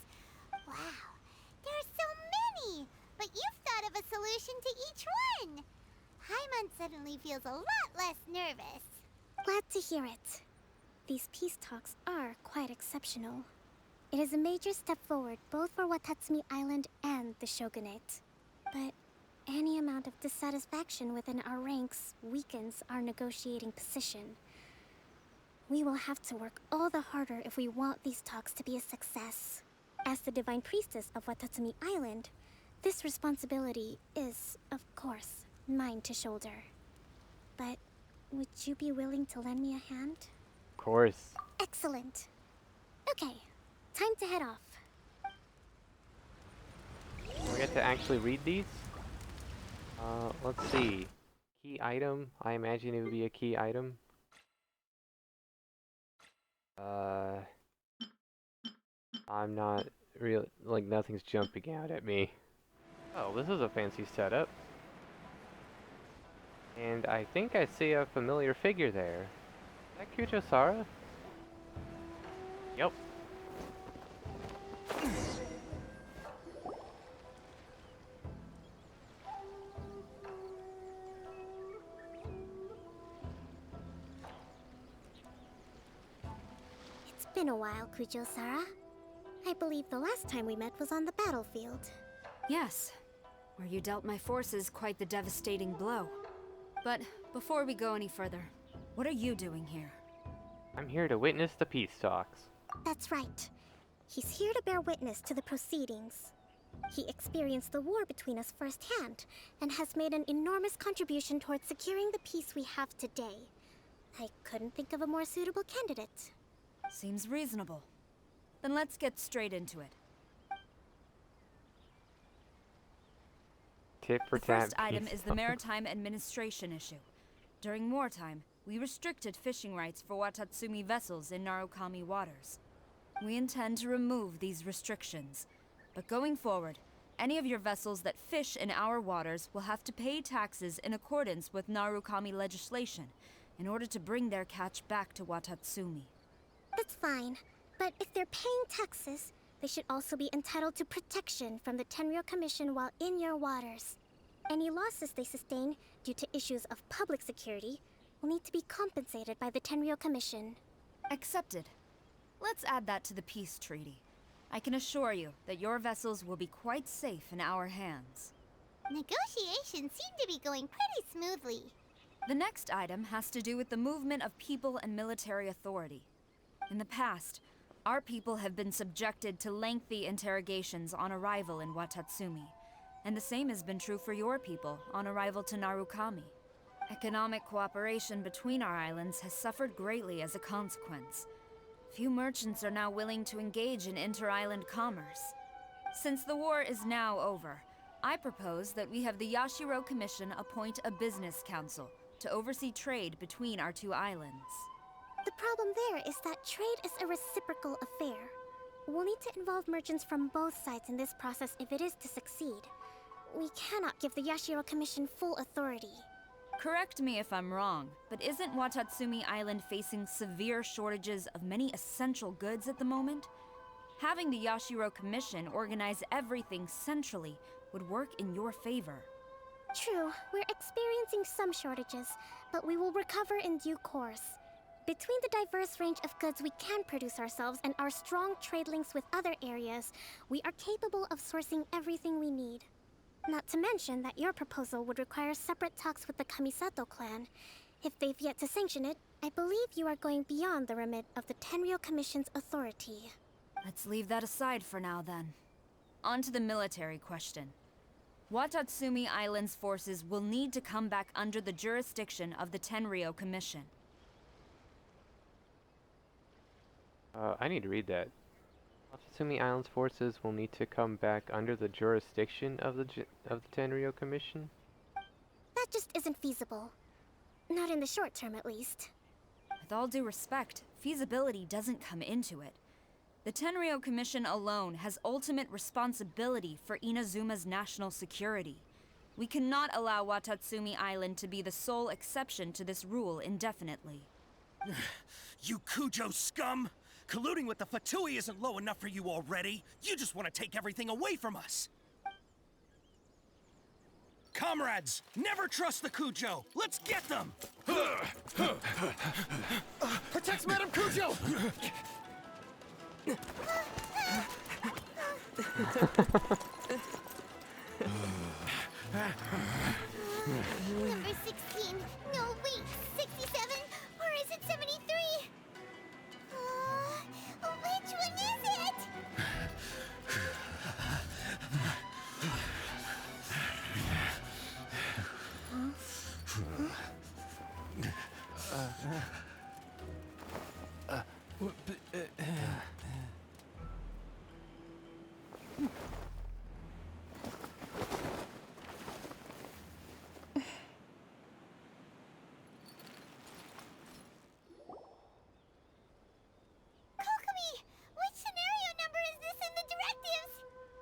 Wow, there are so many! But you've thought of a solution to each one! Paimon suddenly feels a lot less nervous. Glad to hear it. These peace talks are quite exceptional. It is a major step forward both for Watatsumi Island and the Shogunate. But any amount of dissatisfaction within our ranks weakens our negotiating position. We will have to work all the harder if we want these talks to be a success. As the Divine Priestess of Watatsumi Island, this responsibility is, of course, mine to shoulder. But would you be willing to lend me a hand? Of course. Excellent. Okay, time to head off. Do we get to actually read these? Let's see. Key item. I imagine it would be a key item. I'm not really, like, nothing's jumping out at me. Oh, this is a fancy setup. And I think I see a familiar figure there. Is that Kujo-Sara? Yep. It's been a while, Kujo-Sara. I believe the last time we met was on the battlefield. Yes, where you dealt my forces quite the devastating blow. But before we go any further, what are you doing here? I'm here to witness the peace talks. That's right. He's here to bear witness to the proceedings. He experienced the war between us firsthand, and has made an enormous contribution towards securing the peace we have today. I couldn't think of a more suitable candidate. Seems reasonable. Then let's get straight into it. Tit for The tat. first item peace is the talk. maritime administration issue. During wartime, we restricted fishing rights for Watatsumi vessels in Narukami waters. We intend to remove these restrictions, but going forward, any of your vessels that fish in our waters will have to pay taxes in accordance with Narukami legislation in order to bring their catch back to Watatsumi. That's fine, but if they're paying taxes, they should also be entitled to protection from the Tenryo Commission while in your waters. Any losses they sustain due to issues of public security will need to be compensated by the Tenryo Commission. Accepted. Let's add that to the peace treaty. I can assure you that your vessels will be quite safe in our hands. Negotiations seem to be going pretty smoothly. The next item has to do with the movement of people and military authority. In the past, our people have been subjected to lengthy interrogations on arrival in Watatsumi, and the same has been true for your people on arrival to Narukami. Economic cooperation between our islands has suffered greatly as a consequence. Few merchants are now willing to engage in inter-island commerce. Since the war is now over, I propose that we have the Yashiro Commission appoint a business council to oversee trade between our two islands. The problem there is that trade is a reciprocal affair. We'll need to involve merchants from both sides in this process if it is to succeed. We cannot give the Yashiro Commission full authority. Correct me if I'm wrong, but isn't Watatsumi Island facing severe shortages of many essential goods at the moment? Having the Yashiro Commission organize everything centrally would work in your favor. True, we're experiencing some shortages, but we will recover in due course. Between the diverse range of goods we can produce ourselves and our strong trade links with other areas, we are capable of sourcing everything we need. Not to mention that your proposal would require separate talks with the Kamisato clan. If they've yet to sanction it, I believe you are going beyond the remit of the Tenryo Commission's authority. Let's leave that aside for now then. On to the military question. Watatsumi Island's forces will need to come back under the jurisdiction of the Tenryo Commission. I need to read that. Watatsumi Island's forces will need to come back under the jurisdiction of the Tenryo Commission? That just isn't feasible. Not in the short term, at least. With all due respect, feasibility doesn't come into it. The Tenryo Commission alone has ultimate responsibility for Inazuma's national security. We cannot allow Watatsumi Island to be the sole exception to this rule indefinitely. You Kujo scum! Colluding with the Fatui isn't low enough for you already. You just want to take everything away from us. Comrades, never trust the Kujo. Let's get them! Protect Madame Cujo! Number 16. No, wait. 67? Or is it 73? Which one is it?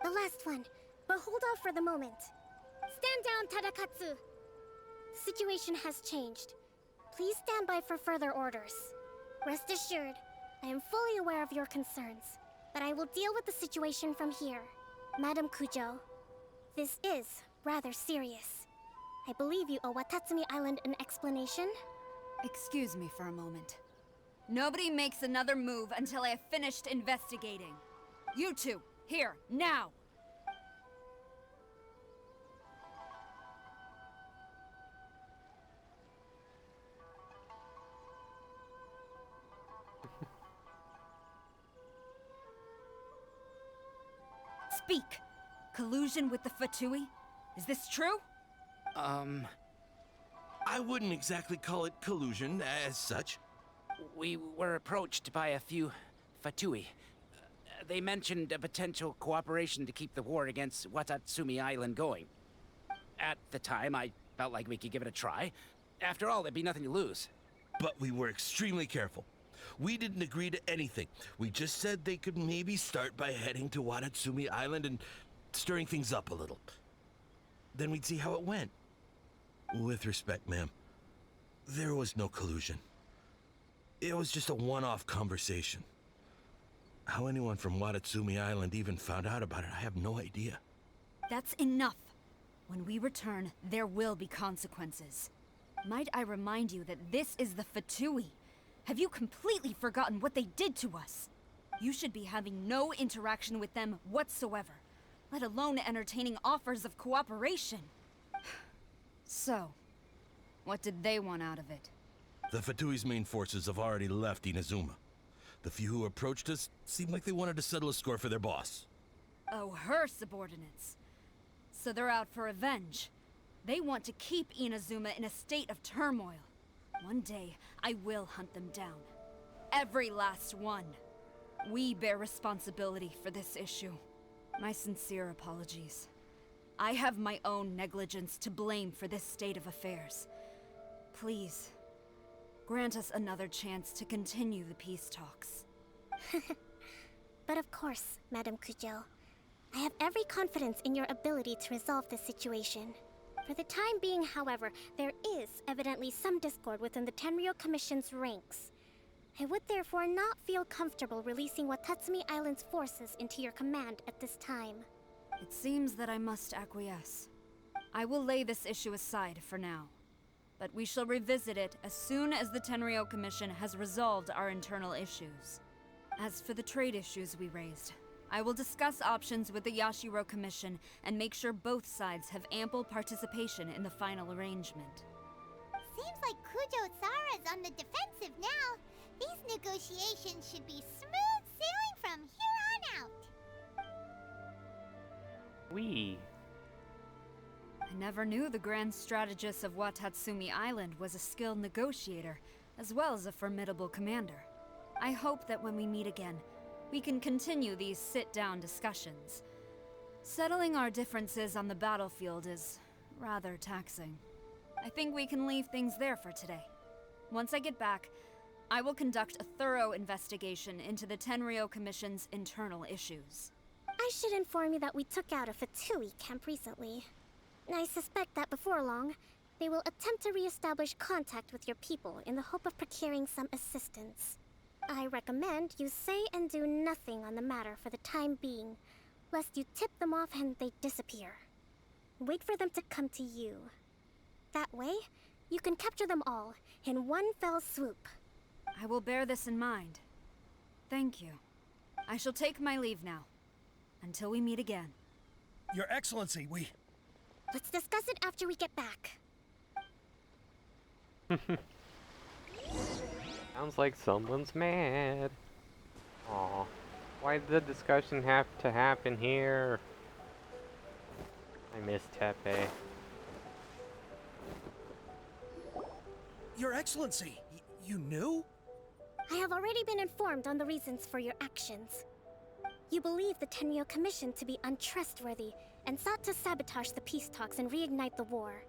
The last one, but hold off for the moment. Stand down, Tadakatsu! The situation has changed. Please stand by for further orders. Rest assured, I am fully aware of your concerns, but I will deal with the situation from here. Madam Kujo, this is rather serious. I believe you owe Watatsumi Island an explanation? Excuse me for a moment. Nobody makes another move until I have finished investigating. You two, here, now! Speak! Collusion with the Fatui? Is this true? I wouldn't exactly call it collusion as such. We were approached by a few Fatui. They mentioned a potential cooperation to keep the war against Watatsumi Island going. At the time, I felt like we could give it a try. After all, there'd be nothing to lose. But we were extremely careful. We didn't agree to anything. We just said they could maybe start by heading to Watatsumi Island and stirring things up a little. Then we'd see how it went. With respect, ma'am, there was no collusion. It was just a one-off conversation. How anyone from Watatsumi Island even found out about it, I have no idea. That's enough. When we return, there will be consequences. Might I remind you that this is the Fatui? Have you completely forgotten what they did to us? You should be having no interaction with them whatsoever, let alone entertaining offers of cooperation. So, what did they want out of it? The Fatui's main forces have already left Inazuma. The few who approached us seemed like they wanted to settle a score for their boss. Oh, her subordinates. So they're out for revenge. They want to keep Inazuma in a state of turmoil. One day, I will hunt them down. Every last one. We bear responsibility for this issue. My sincere apologies. I have my own negligence to blame for this state of affairs. Please, grant us another chance to continue the peace talks. But of course, Madame Kujo. I have every confidence in your ability to resolve this situation. For the time being, however, there is evidently some discord within the Tenryou Commission's ranks. I would therefore not feel comfortable releasing Watatsumi Island's forces into your command at this time. It seems that I must acquiesce. I will lay this issue aside for now. But we shall revisit it as soon as the Tenryou Commission has resolved our internal issues. As for the trade issues we raised, I will discuss options with the Yashiro Commission and make sure both sides have ample participation in the final arrangement. Seems like Kujo-Sara's on the defensive now. These negotiations should be smooth sailing from here on out. I never knew the grand strategist of Watatsumi Island was a skilled negotiator, as well as a formidable commander. I hope that when we meet again, we can continue these sit-down discussions. Settling our differences on the battlefield is rather taxing. I think we can leave things there for today. Once I get back, I will conduct a thorough investigation into the Tenryou Commission's internal issues. I should inform you that we took out a Fatui camp recently. I suspect that before long, they will attempt to re-establish contact with your people in the hope of procuring some assistance. I recommend you say and do nothing on the matter for the time being, lest you tip them off and they disappear. Wait for them to come to you. That way, you can capture them all in one fell swoop. I will bear this in mind. Thank you. I shall take my leave now. Until we meet again. Your Excellency, we... Let's discuss it after we get back. Sounds like someone's mad. Aw. Why did the discussion have to happen here? I miss Tepe. Your Excellency, you knew? I have already been informed on the reasons for your actions. You believe the Tenryou Commission to be untrustworthy and sought to sabotage the peace talks and reignite the war.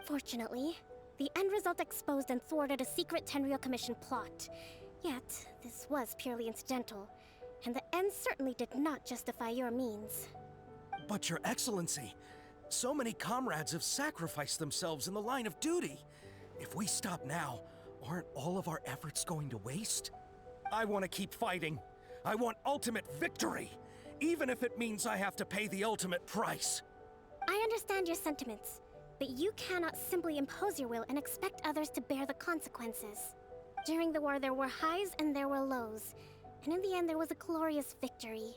Fortunately, the end result exposed and thwarted a secret Tenryou Commission plot. Yet, this was purely incidental, and the end certainly did not justify your means. But Your Excellency, so many comrades have sacrificed themselves in the line of duty. If we stop now, aren't all of our efforts going to waste? I want to keep fighting. I want ultimate victory, even if it means I have to pay the ultimate price. I understand your sentiments, but you cannot simply impose your will and expect others to bear the consequences. During the war, there were highs and there were lows, and in the end, there was a glorious victory.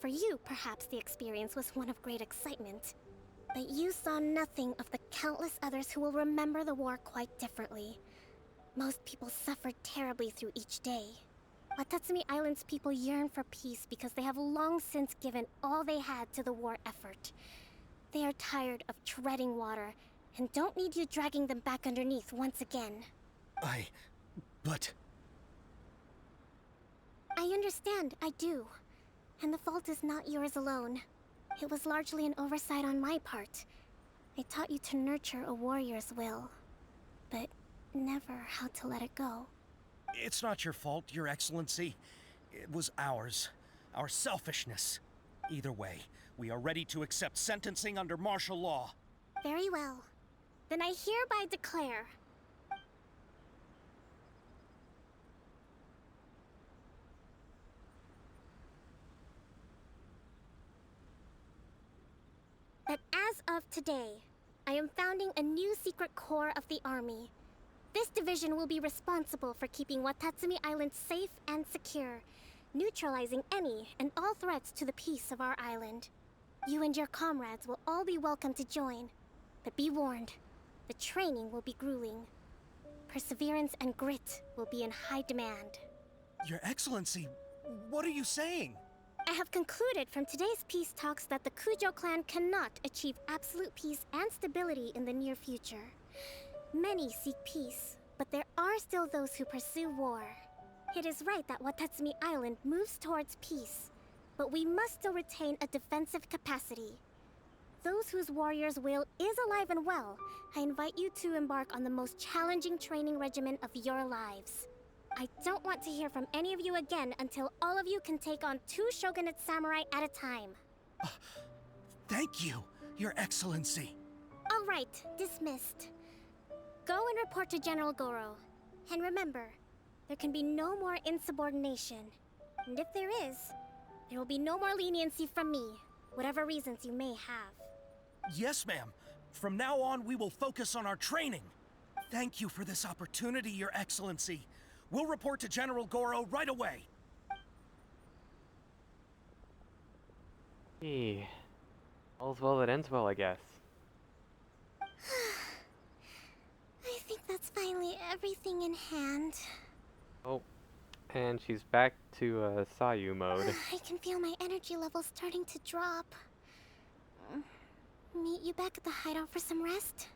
For you, perhaps the experience was one of great excitement. But you saw nothing of the countless others who will remember the war quite differently. Most people suffered terribly through each day. Watatsumi Island's people yearn for peace because they have long since given all they had to the war effort. They are tired of treading water and don't need you dragging them back underneath once again. But... I understand, I do. And the fault is not yours alone. It was largely an oversight on my part. I taught you to nurture a warrior's will, but never how to let it go. It's not your fault, Your Excellency. It was ours. Our selfishness. Either way, we are ready to accept sentencing under martial law. Very well. Then I hereby declare... that as of today, I am founding a new secret corps of the army. This division will be responsible for keeping Watatsumi Island safe and secure, neutralizing any and all threats to the peace of our island. You and your comrades will all be welcome to join, but be warned, the training will be grueling. Perseverance and grit will be in high demand. Your Excellency, what are you saying? I have concluded from today's peace talks that the Kujo clan cannot achieve absolute peace and stability in the near future. Many seek peace, but there are still those who pursue war. It is right that Watatsumi Island moves towards peace, but we must still retain a defensive capacity. Those whose warrior's will is alive and well, I invite you to embark on the most challenging training regimen of your lives. I don't want to hear from any of you again until all of you can take on 2 shogunate samurai at a time. Thank you, Your Excellency. All right, dismissed. Go and report to General Goro. And remember, there can be no more insubordination. And if there is, there will be no more leniency from me, whatever reasons you may have. Yes, ma'am. From now on, we will focus on our training. Thank you for this opportunity, Your Excellency. We'll report to General Goro right away. Hey, all's well that ends well, I guess. I think that's finally everything in hand. Oh, and she's back to Sayu mode. I can feel my energy levels starting to drop. Meet you back at the hideout for some rest?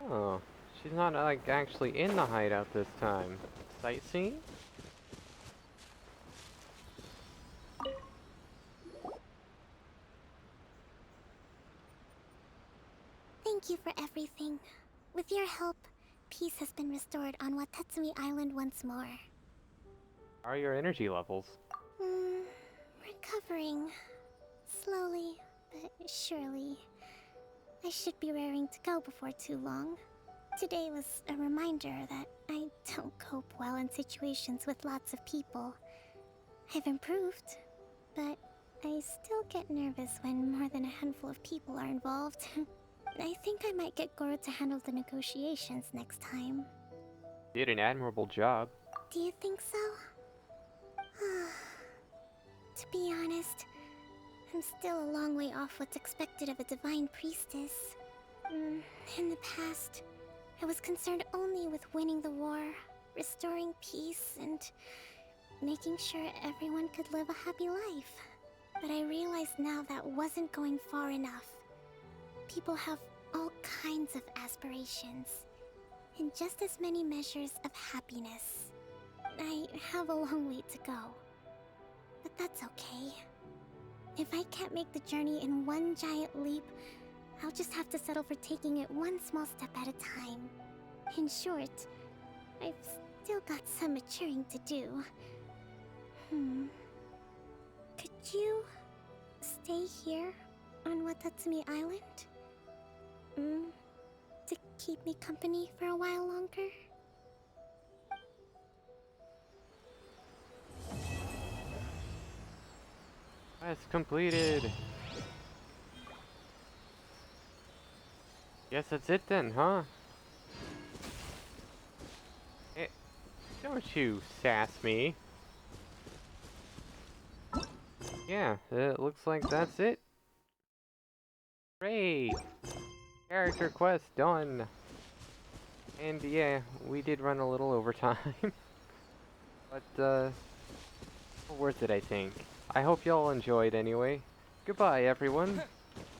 Oh, she's not like actually in the hideout this time. Sightseeing? Thank you for everything. With your help, peace has been restored on Watatsumi Island once more. How are your energy levels? Recovering. Slowly, but surely. I should be raring to go before too long. Today was a reminder that I don't cope well in situations with lots of people. I've improved, but I still get nervous when more than a handful of people are involved. I think I might get Goro to handle the negotiations next time. Did an admirable job. Do you think so? To be honest, I'm still a long way off what's expected of a divine priestess. In the past, I was concerned only with winning the war, restoring peace, and making sure everyone could live a happy life. But I realize now that wasn't going far enough. People have all kinds of aspirations, and just as many measures of happiness. I have a long way to go. But that's okay. If I can't make the journey in one giant leap, I'll just have to settle for taking it one small step at a time. In short, I've still got some maturing to do. Could you stay here on Watatsumi Island? To keep me company for a while longer? Quest completed. Guess that's it then, huh? Hey, don't you sass me. yeah, it looks like that's it. Great! Character quest done! And yeah, we did run a little overtime. But, worth it, I think. I hope y'all enjoyed anyway. Goodbye, everyone.